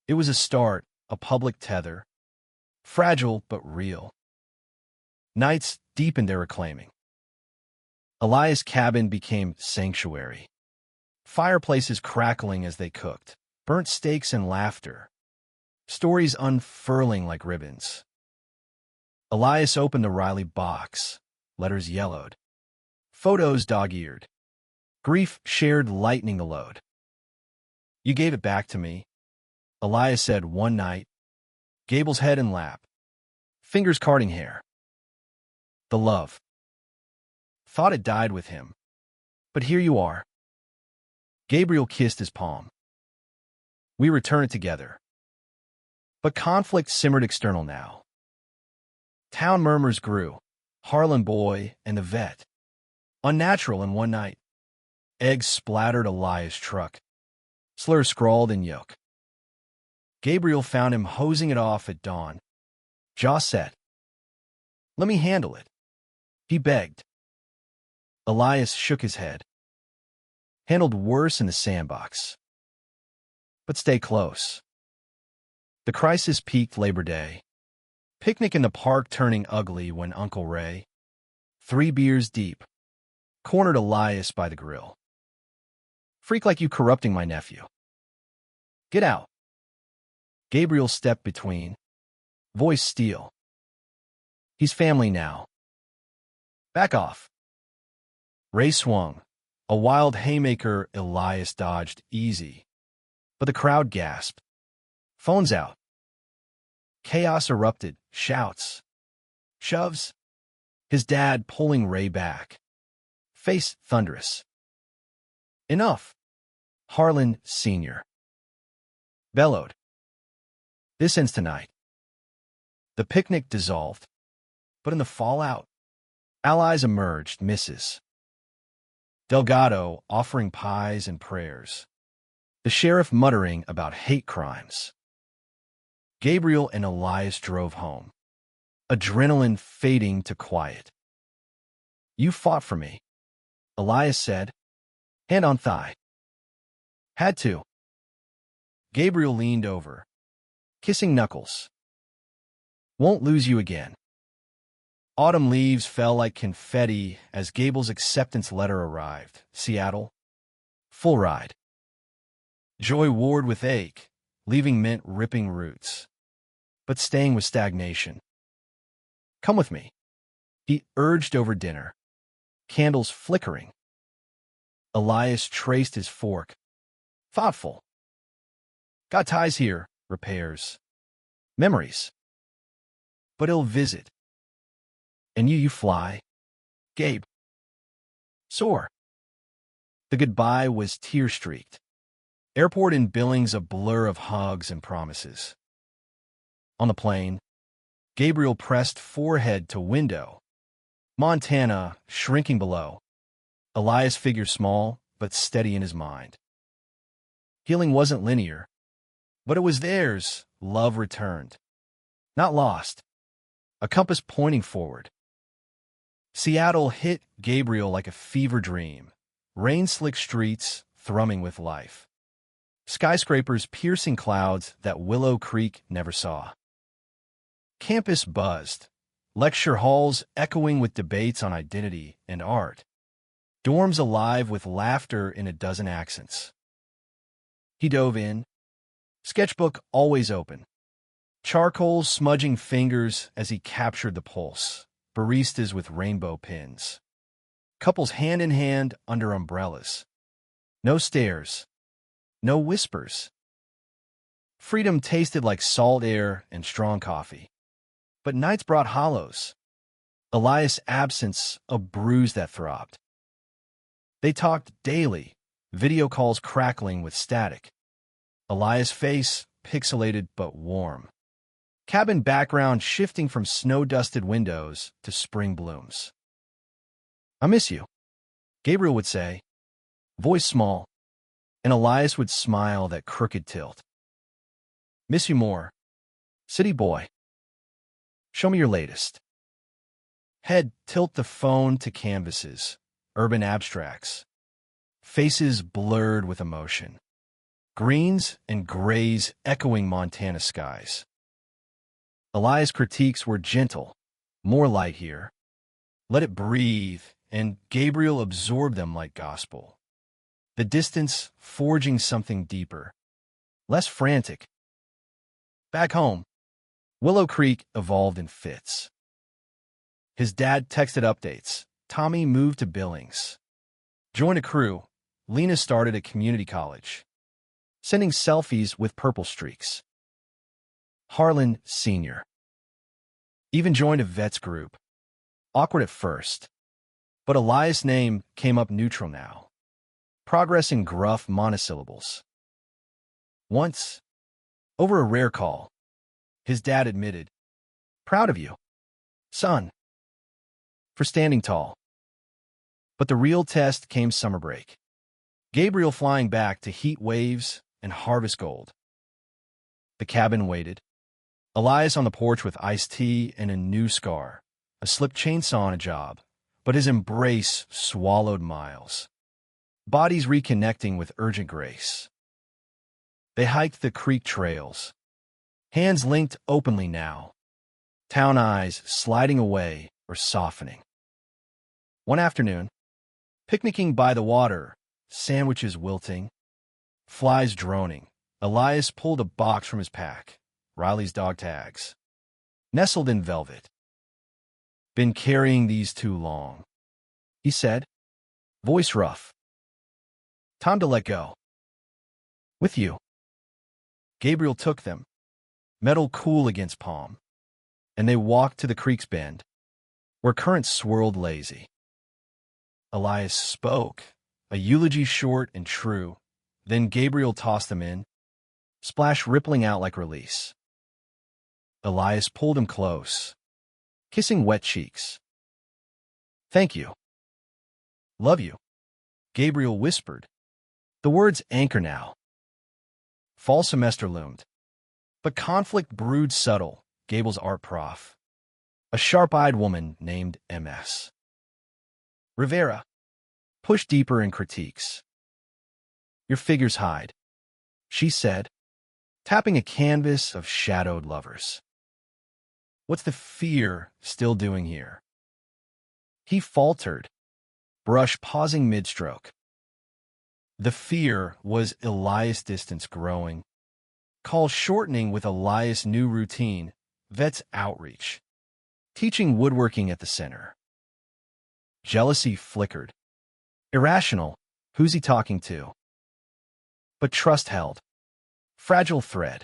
It was a start, a public tether. Fragile but real. Nights deepened their reclaiming. Elias' cabin became sanctuary. Fireplaces crackling as they cooked. Burnt steaks and laughter. Stories unfurling like ribbons. Elias opened the Riley box. Letters yellowed. Photos dog-eared. Grief shared lightening the load. You gave it back to me, Elias said one night. Gable's head in lap. Fingers carding hair. The love. Thought it died with him. But here you are. Gabriel kissed his palm. We return it together. But conflict simmered external now. Town murmurs grew. Harlan boy and the vet. Unnatural in one night. Eggs splattered Elias' truck. Slurs scrawled in yoke. Gabriel found him hosing it off at dawn. Jaw set. Let me handle it. He begged. Elias shook his head. Handled worse in the sandbox. But stay close. The crisis peaked Labor Day. Picnic in the park turning ugly when Uncle Ray, 3 beers deep, cornered Elias by the grill. Freak like you corrupting my nephew. Get out. Gabriel stepped between. Voice steel. He's family now. Back off. Ray swung. A wild haymaker Elias dodged easy. But the crowd gasped. Phones out. Chaos erupted. Shouts. Shoves. His dad pulling Ray back. Face thunderous. Enough. Harlan Sr. bellowed. This ends tonight. The picnic dissolved. But in the fallout, allies emerged, Mrs. Delgado offering pies and prayers. The sheriff muttering about hate crimes. Gabriel and Elias drove home. Adrenaline fading to quiet. You fought for me, Elias said, hand on thigh. Had to. Gabriel leaned over, kissing knuckles. Won't lose you again. Autumn leaves fell like confetti as Gable's acceptance letter arrived. Seattle. Full ride. Joy warred with ache, leaving mint ripping roots. But staying with stagnation. Come with me. He urged over dinner, candles flickering. Elias traced his fork, thoughtful. Got ties here, repairs, memories. But he'll visit. And you fly, Gabe. Sore. The goodbye was tear-streaked. Airport in Billings a blur of hugs and promises. On the plane, Gabriel pressed forehead to window. Montana shrinking below. Elias figure small, but steady in his mind. Healing wasn't linear, but it was theirs. Love returned. Not lost. A compass pointing forward. Seattle hit Gabriel like a fever dream. Rain-slick streets thrumming with life. Skyscrapers piercing clouds that Willow Creek never saw. Campus buzzed. Lecture halls echoing with debates on identity and art. Dorms alive with laughter in a dozen accents. He dove in. Sketchbook always open. Charcoal smudging fingers as he captured the pulse. Baristas with rainbow pins. Couples hand in hand under umbrellas. No stares. No whispers. Freedom tasted like salt air and strong coffee. But nights brought hollows. Elias' absence a bruise that throbbed. They talked daily, video calls crackling with static. Elias' face pixelated but warm. Cabin background shifting from snow-dusted windows to spring blooms. I miss you, Gabriel would say, voice small, and Elias would smile that crooked tilt. Miss you more, city boy. Show me your latest. Head tilt the phone to canvases, urban abstracts. Faces blurred with emotion. Greens and grays echoing Montana skies. Elias' critiques were gentle, more light here. Let it breathe, and Gabriel absorbed them like gospel. The distance forging something deeper, less frantic. Back home, Willow Creek evolved in fits. His dad texted updates. Tommy moved to Billings. Joined a crew. Lena started at community college. Sending selfies with purple streaks. Harlan Sr. even joined a vets group. Awkward at first, but Elias' name came up neutral now. Progress in gruff monosyllables. Once, over a rare call, his dad admitted, "Proud of you, son, for standing tall." But the real test came summer break. Gabriel flying back to heat waves and harvest gold. The cabin waited. Elias on the porch with iced tea and a new scar, a slipped chainsaw on a job, but his embrace swallowed miles. Bodies reconnecting with urgent grace. They hiked the creek trails, hands linked openly now, town eyes sliding away or softening. One afternoon, picnicking by the water, sandwiches wilting, flies droning, Elias pulled a box from his pack, Riley's dog tags, nestled in velvet. "Been carrying these too long," he said, voice rough. "Time to let go." "With you." Gabriel took them, metal cool against palm, and they walked to the creek's bend, where currents swirled lazy. Elias spoke, a eulogy short and true, then Gabriel tossed them in, splash rippling out like release. Elias pulled him close, kissing wet cheeks. "Thank you. Love you," Gabriel whispered. The words anchor now. Fall semester loomed, but conflict brewed subtle, Gable's art prof. A sharp-eyed woman named MS. Rivera pushed deeper in critiques. "Your figures hide," she said, tapping a canvas of shadowed lovers. "What's the fear still doing here?" He faltered, brush pausing mid-stroke. The fear was Elias' distance growing, call shortening with Elias' new routine, vets outreach. teaching woodworking at the center. Jealousy flickered. Irrational, who's he talking to? But trust held. Fragile thread.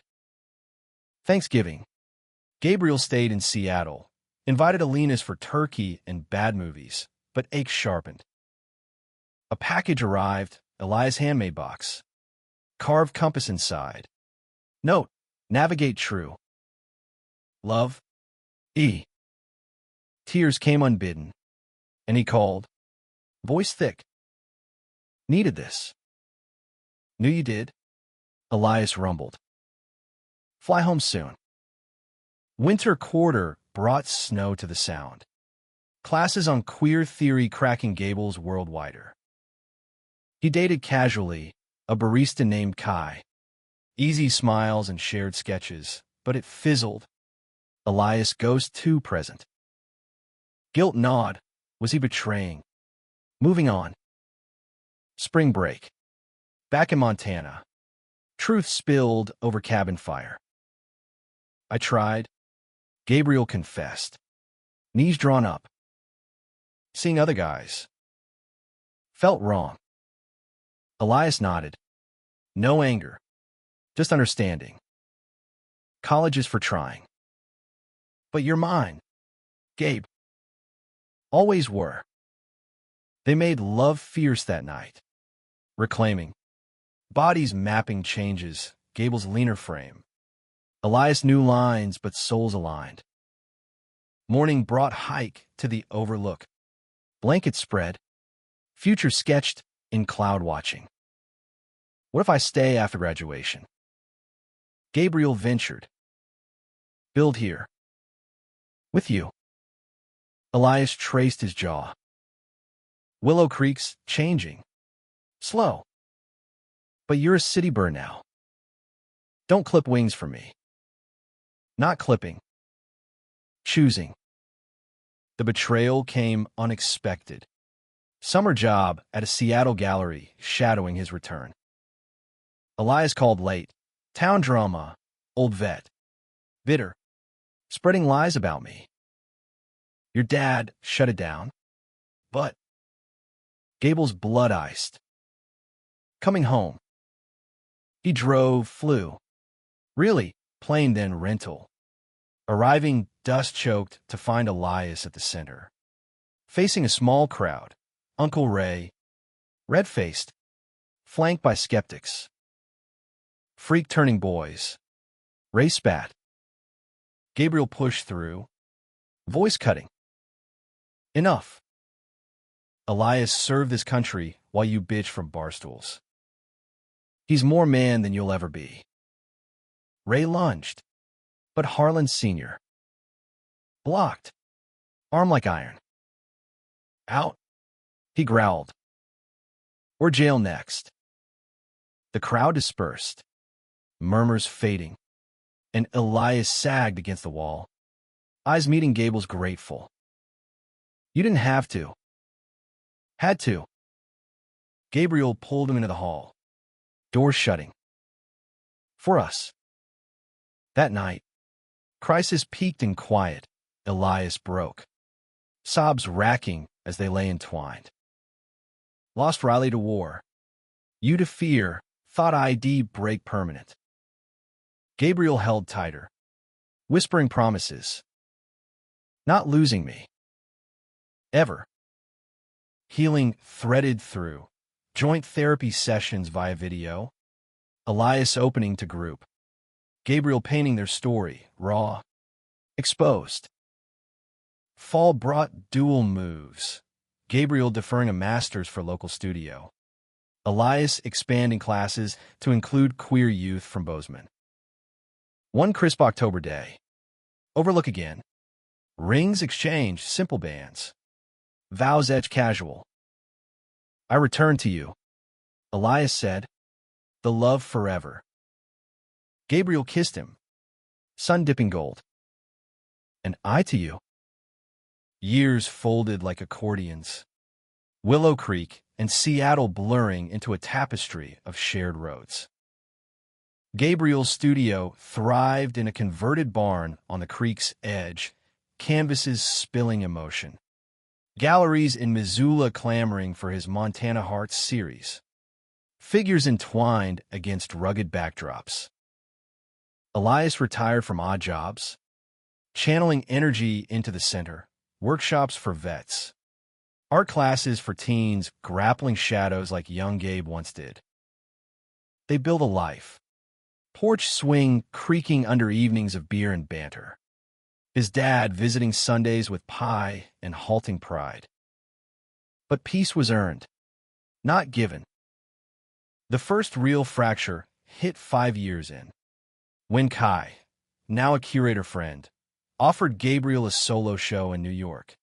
Thanksgiving. Gabriel stayed in Seattle, invited Alina's for turkey and bad movies, but aches sharpened. A package arrived, Elias' handmade box. Carved compass inside. Note, navigate true. Love. E. Tears came unbidden, and he called. Voice thick. Needed this. Knew you did. Elias rumbled. Fly home soon. Winter quarter brought snow to the sound. Classes on queer theory cracking Gable's world wider. He dated casually, a barista named Kai. Easy smiles and shared sketches, but it fizzled. Elias ghost too present. Guilt gnawed. Was he betraying? Moving on. Spring break. Back in Montana. Truth spilled over cabin fire. I tried. Gabriel confessed. Knees drawn up. Seeing other guys. Felt wrong. Elias nodded. No anger. Just understanding. College is for trying. But you're mine, Gabe. Always were. They made love fierce that night. Reclaiming. Bodies mapping changes, Gable's leaner frame. Elias new lines, but souls aligned. Morning brought hike to the overlook. Blanket spread. Future sketched in cloud watching. What if I stay after graduation? Gabriel ventured. Build here. With you. Elias traced his jaw. Willow Creek's changing. Slow. But you're a city bird now. Don't clip wings for me. Not clipping. Choosing. The betrayal came unexpected. Summer job at a Seattle gallery shadowing his return. Elias called late. Town drama. Old vet. Bitter. Spreading lies about me. Your dad shut it down. But Gable's blood iced. Coming home. He drove, flew. Really, plane then rental. Arriving dust-choked to find Elias at the center. Facing a small crowd. Uncle Ray. Red-faced. Flanked by skeptics. Freak-turning boys. Ray spat. Gabriel pushed through. Voice cutting. Enough. Elias served this country while you bitch from barstools. He's more man than you'll ever be. Ray lunged, but Harlan Sr. blocked, arm like iron. Out, he growled. Or jail next. The crowd dispersed, murmurs fading, and Elias sagged against the wall, eyes meeting Gable's grateful. You didn't have to. Had to. Gabriel pulled him into the hall, door shutting. For us. That night, crisis peaked in quiet. Elias broke, sobs racking as they lay entwined. Lost Riley to war. You to fear, thought ID break permanent. Gabriel held tighter, whispering promises. Not losing me. Ever. Healing threaded through. Joint therapy sessions via video. Elias opening to group. Gabriel painting their story, raw. Exposed. Fall brought dual moves. Gabriel deferring a master's for local studio. Elias expanding classes to include queer youth from Bozeman. One crisp October day. Overlook again. Rings exchange, simple bands. Vows edge casual. I return to you. Elias said, the love forever. Gabriel kissed him. Sun dipping gold. And I to you. Years folded like accordions. Willow Creek and Seattle blurring into a tapestry of shared roads. Gabriel's studio thrived in a converted barn on the creek's edge, canvases spilling emotion. Galleries in Missoula clamoring for his Montana Hearts series. Figures entwined against rugged backdrops. Elias retired from odd jobs, channeling energy into the center, workshops for vets, art classes for teens grappling shadows like young Gabe once did. They build a life. Porch swing creaking under evenings of beer and banter. His dad visiting Sundays with pie and halting pride. But peace was earned, not given. The first real fracture hit 5 years in, when Kai, now a curator friend, offered Gabriel a solo show in New York.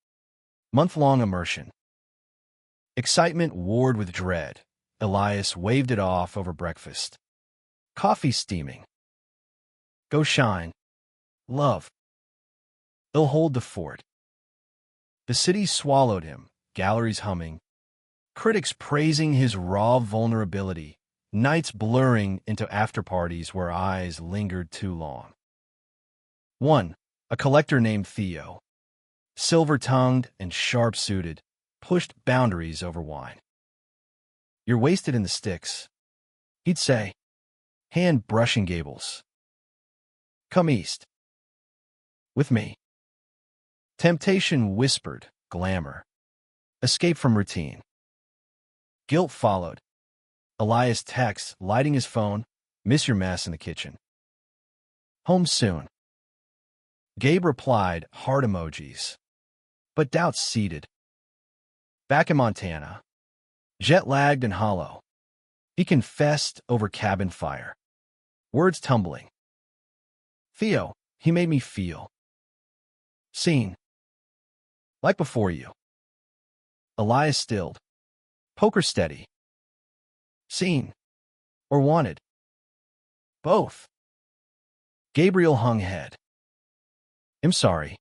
Month-long immersion. Excitement warred with dread. Elias waved it off over breakfast. Coffee steaming. Go shine. Love. He'll hold the fort. The city swallowed him, galleries humming, critics praising his raw vulnerability, nights blurring into after-parties where eyes lingered too long. One, a collector named Theo, silver-tongued and sharp-suited, pushed boundaries over wine. "You're wasted in the sticks," he'd say, hand brushing gables. "Come east. With me." Temptation whispered, glamour. Escape from routine. Guilt followed. Elias texts, lighting his phone, "Miss your mess in the kitchen. Home soon." Gabe replied, heart emojis. But doubts seeded. Back in Montana, jet-lagged and hollow, he confessed over cabin fire. Words tumbling. "Theo, he made me feel seen. Like before you." Elias stilled. Poker steady. Seen. Or wanted. Both. Gabriel hung head. "I'm sorry.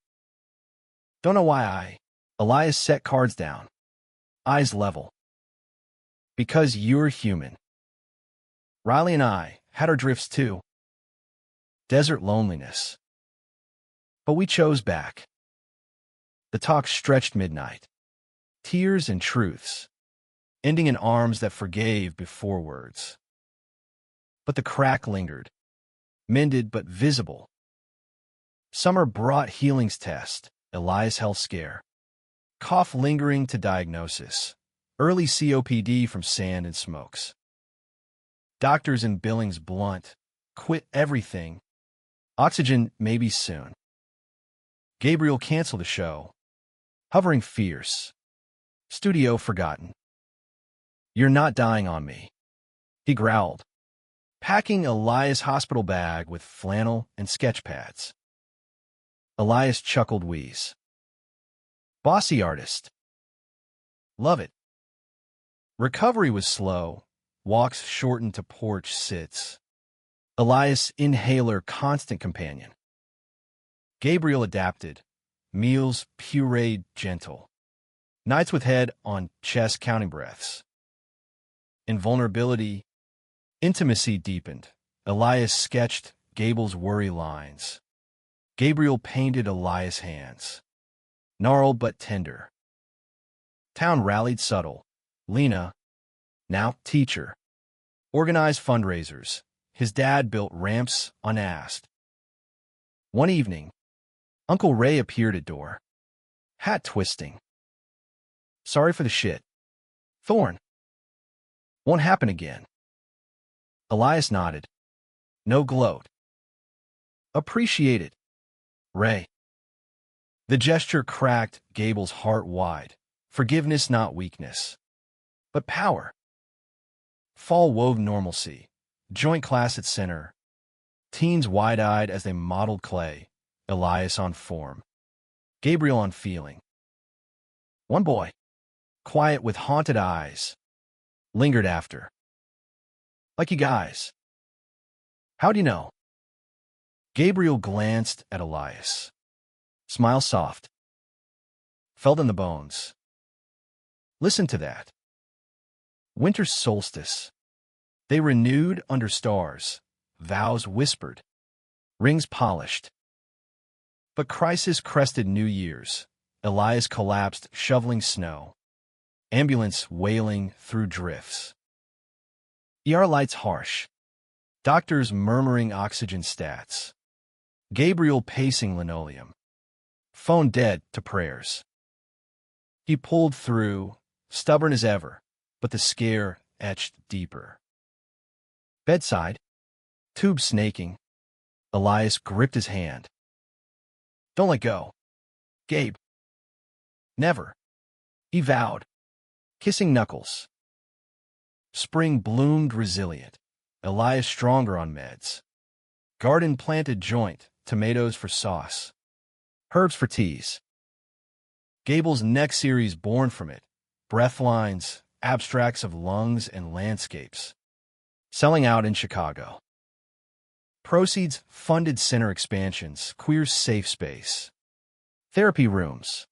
Don't know why I..." Elias set cards down. Eyes level. "Because you're human. Riley and I had our drifts too. Desert loneliness. But we chose back." The talk stretched midnight. Tears and truths, ending in arms that forgave before words. But the crack lingered, mended but visible. Summer brought healing's test, Elias' health scare. Cough lingering to diagnosis, early COPD from sand and smokes. Doctors in Billings blunt, quit everything. Oxygen maybe soon. Gabriel canceled the show, hovering fierce. Studio forgotten. "You're not dying on me," he growled, packing Elias' hospital bag with flannel and sketch pads. Elias chuckled wheeze. "Bossy artist. Love it." Recovery was slow, walks shortened to porch sits. Elias' inhaler constant companion. Gabriel adapted, meals pureed gentle. Nights with head on chest counting breaths. In vulnerability, intimacy deepened. Elias sketched Gable's worry lines. Gabriel painted Elias' hands. Gnarled but tender. Town rallied subtle. Lena, now teacher, organized fundraisers. His dad built ramps unasked. One evening, Uncle Ray appeared at door. Hat twisting. "Sorry for the shit. Thorn. Won't happen again." Elias nodded. No gloat. "Appreciate it, Ray." The gesture cracked Gable's heart wide. Forgiveness not weakness, but power. Fall wove normalcy. Joint class at center. Teens wide-eyed as they modeled clay. Elias on form. Gabriel on feeling. One boy, quiet with haunted eyes, lingered after. "Like you guys. How'd you know?" Gabriel glanced at Elias. Smile soft. Felt in the bones. Listen to that. Winter solstice. They renewed under stars. Vows whispered. Rings polished. But crisis crested New Year's. Elias collapsed, shoveling snow. Ambulance wailing through drifts. ER lights harsh. Doctors murmuring oxygen stats. Gabriel pacing linoleum. Phone dead to prayers. He pulled through, stubborn as ever, but the scare etched deeper. Bedside, tube snaking. Elias gripped his hand. Don't let go, Gabe. Never, he vowed, kissing knuckles. Spring bloomed resilient. Elias stronger on meds. Garden planted joint, tomatoes for sauce. Herbs for teas. Gable's next series born from it. Breath lines, abstracts of lungs and landscapes. Selling out in Chicago. Proceeds funded center expansions, queer safe space. Therapy rooms.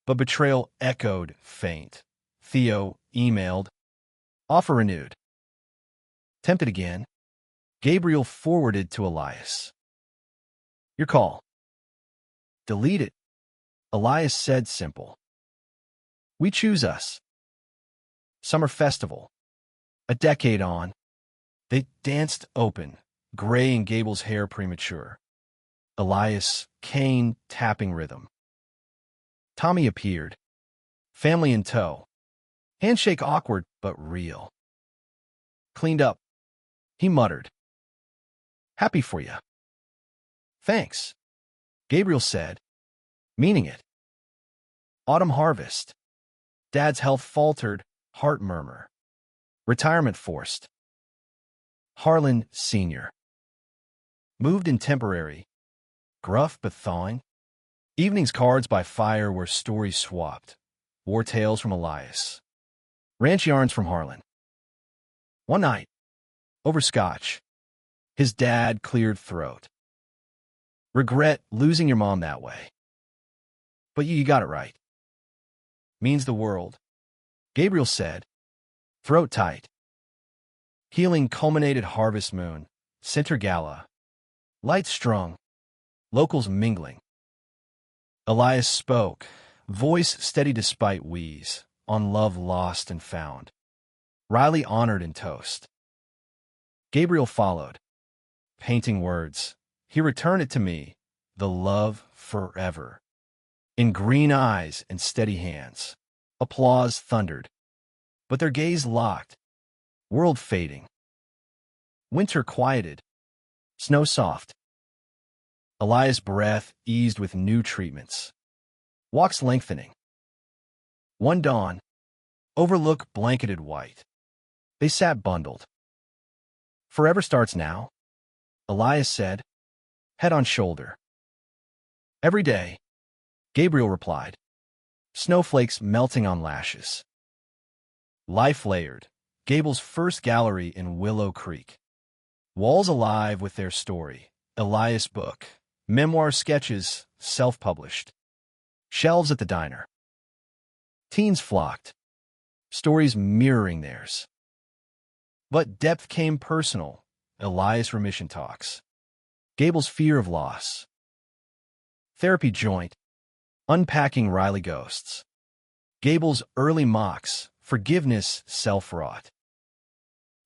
But betrayal echoed faint. Theo emailed. Offer renewed. Tempted again. Gabriel forwarded to Elias. Your call. Delete it. Elias said simple. We choose us. Summer festival. A decade on. They danced open, gray in Gable's hair premature. Elias, cane, tapping rhythm. Tommy appeared. Family in tow. Handshake awkward but real. Cleaned up. He muttered. Happy for you. Thanks, Gabriel said, meaning it. Autumn harvest. Dad's health faltered, heart murmur. Retirement forced. Harlan Sr. Moved in temporary. Gruff but thawing. Evenings cards by fire where stories swapped. War tales from Elias. Ranch yarns from Harlan. One night, over scotch, his dad cleared throat. Regret losing your mom that way. But you got it right. Means the world, Gabriel said, throat tight. Healing culminated harvest moon, center gala. Lights strung, locals mingling. Elias spoke, voice steady despite wheeze, on love lost and found. Riley honored in toast. Gabriel followed, painting words. He returned it to me, the love forever. In green eyes and steady hands, applause thundered. But their gaze locked, world fading. Winter quieted, snow soft. Elias' breath eased with new treatments. Walks lengthening. One dawn, overlook blanketed white. They sat bundled. Forever starts now, Elias said, head on shoulder. Every day, Gabriel replied, snowflakes melting on lashes. Life layered, Gable's first gallery in Willow Creek. Walls alive with their story, Elias book, memoir sketches, self-published. Shelves at the diner. Teens flocked, stories mirroring theirs. But depth came personal, Elias remission talks. Gable's fear of loss. Therapy joint, unpacking Riley ghosts. Gable's early mocks, forgiveness self-wrought.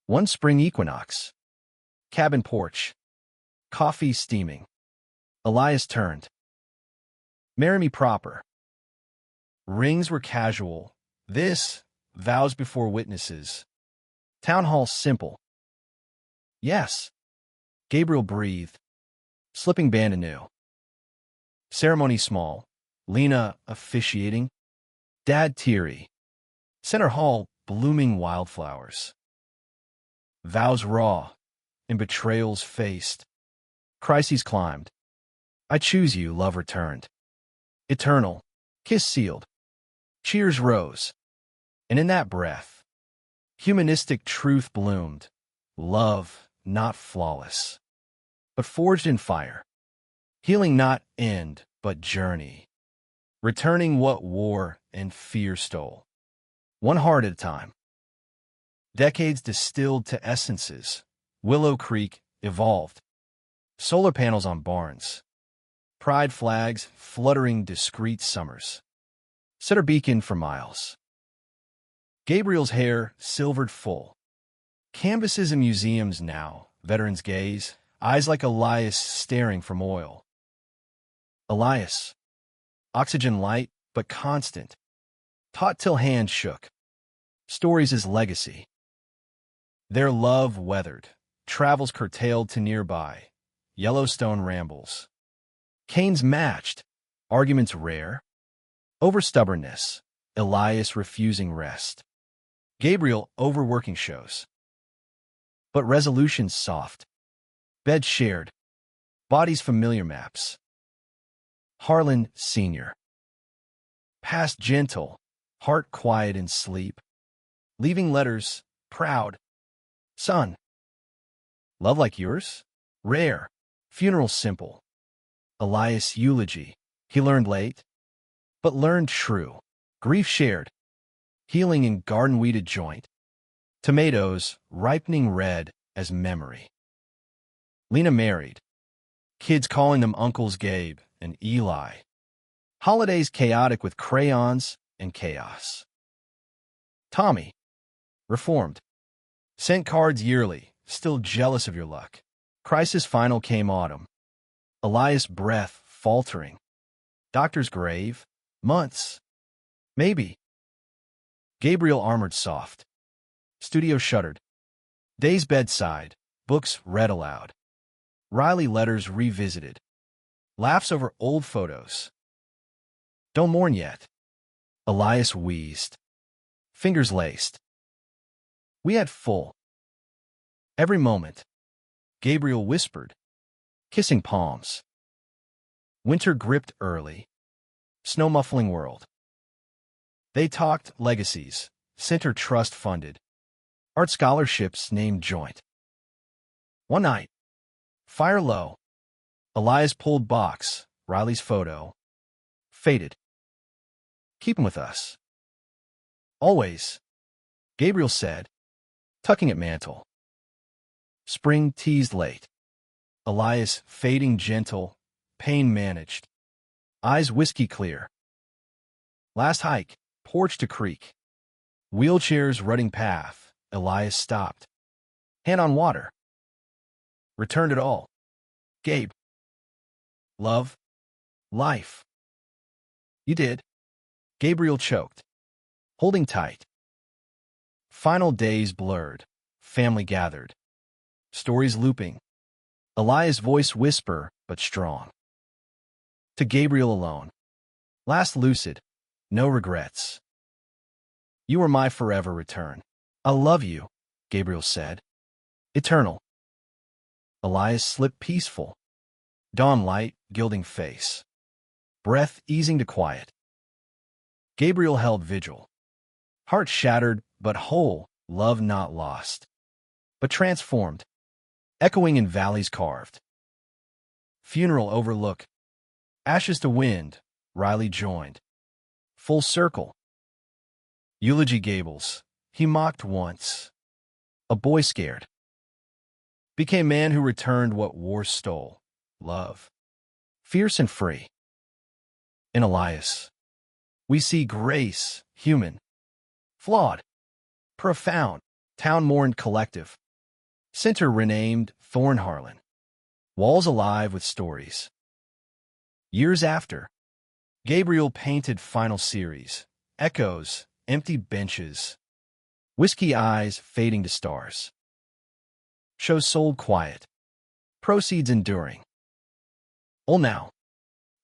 One spring equinox. Cabin porch. Coffee steaming. Elias turned. Marry me proper. Rings were casual. This, vows before witnesses. Town hall simple. Yes. Gabriel breathed, slipping band anew. Ceremony small. Lena officiating. Dad teary. Center hall blooming wildflowers. Vows raw, and betrayals faced. Crises climbed. I choose you, love returned. Eternal, kiss sealed. Cheers rose. And in that breath, humanistic truth bloomed. Love, not flawless, but forged in fire. Healing not end, but journey. Returning what war and fear stole. One heart at a time. Decades distilled to essences. Willow Creek evolved. Solar panels on barns. Pride flags fluttering discreet summers. Set her beacon for miles. Gabriel's hair silvered full. Canvases in museums now, veterans gaze, eyes like Elias staring from oil. Elias. Oxygen light, but constant. Taught till hands shook. Stories his legacy. Their love weathered. Travels curtailed to nearby. Yellowstone rambles. Canes matched. Arguments rare. Over stubbornness. Elias refusing rest. Gabriel overworking shows. But resolutions soft. Beds shared. Bodies familiar maps. Harlan Sr. Past gentle. Heart quiet in sleep. Leaving letters, proud. Son. Love like yours? Rare. Funeral simple. Elias eulogy. He learned late, but learned true. Grief shared. Healing in garden-weeded joint. Tomatoes ripening red as memory. Lena married. Kids calling them Uncles Gabe and Eli. Holidays chaotic with crayons and chaos. Tommy. Reformed. Sent cards yearly, still jealous of your luck. Crisis final came autumn. Elias' breath faltering. Doctor's grave. Months. Maybe. Gabriel armored soft. Studio shuttered. Days bedside. Books read aloud. Riley letters revisited. Laughs over old photos. Don't mourn yet. Elias wheezed. Fingers laced. We had full. Every moment. Gabriel whispered. Kissing palms. Winter gripped early. Snow muffling world. They talked legacies. Center trust funded. Art scholarships named joint. One night. Fire low. Elias pulled box. Riley's photo. Faded. Keep him with us. Always. Gabriel said, tucking at mantle. Spring teased late. Elias fading gentle, pain managed. Eyes whiskey clear. Last hike, porch to creek. Wheelchairs rutting path. Elias stopped. Hand on water. Returned it all. Gabe. Love. Life. You did. Gabriel choked. Holding tight. Final days blurred. Family gathered. Stories looping. Elias' voice whisper, but strong. To Gabriel alone. Last lucid. No regrets. You were my forever return. I love you, Gabriel said. Eternal. Elias slipped peaceful. Dawn light, gilding face. Breath easing to quiet. Gabriel held vigil. Heart shattered, but whole, love not lost. But transformed. Echoing in valleys carved. Funeral overlook. Ashes to wind, Riley joined. Full circle. Eulogy Gables. He mocked once. A boy scared. Became man who returned what war stole. Love. Fierce and free. In Elias. We see grace, human. Flawed. Profound. Town mourned collective. Center renamed Thorn Harlan. Walls alive with stories. Years after, Gabriel painted final series. Echoes, empty benches. Whiskey eyes fading to stars. Shows sold quiet. Proceeds enduring. All now.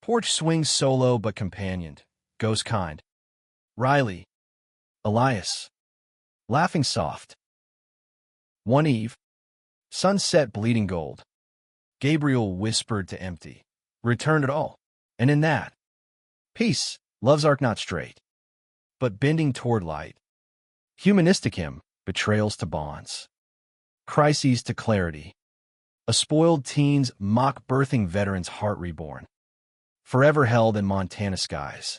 Porch swings solo but companioned. Goes kind. Riley. Elias. Laughing soft. One eve. Sunset bleeding gold. Gabriel whispered to empty. Returned it all. And in that. Peace. Love's arc not straight. But bending toward light. Humanistic him. Betrayals to bonds. Crises to clarity. A spoiled teen's mock birthing veteran's heart reborn. Forever held in Montana skies.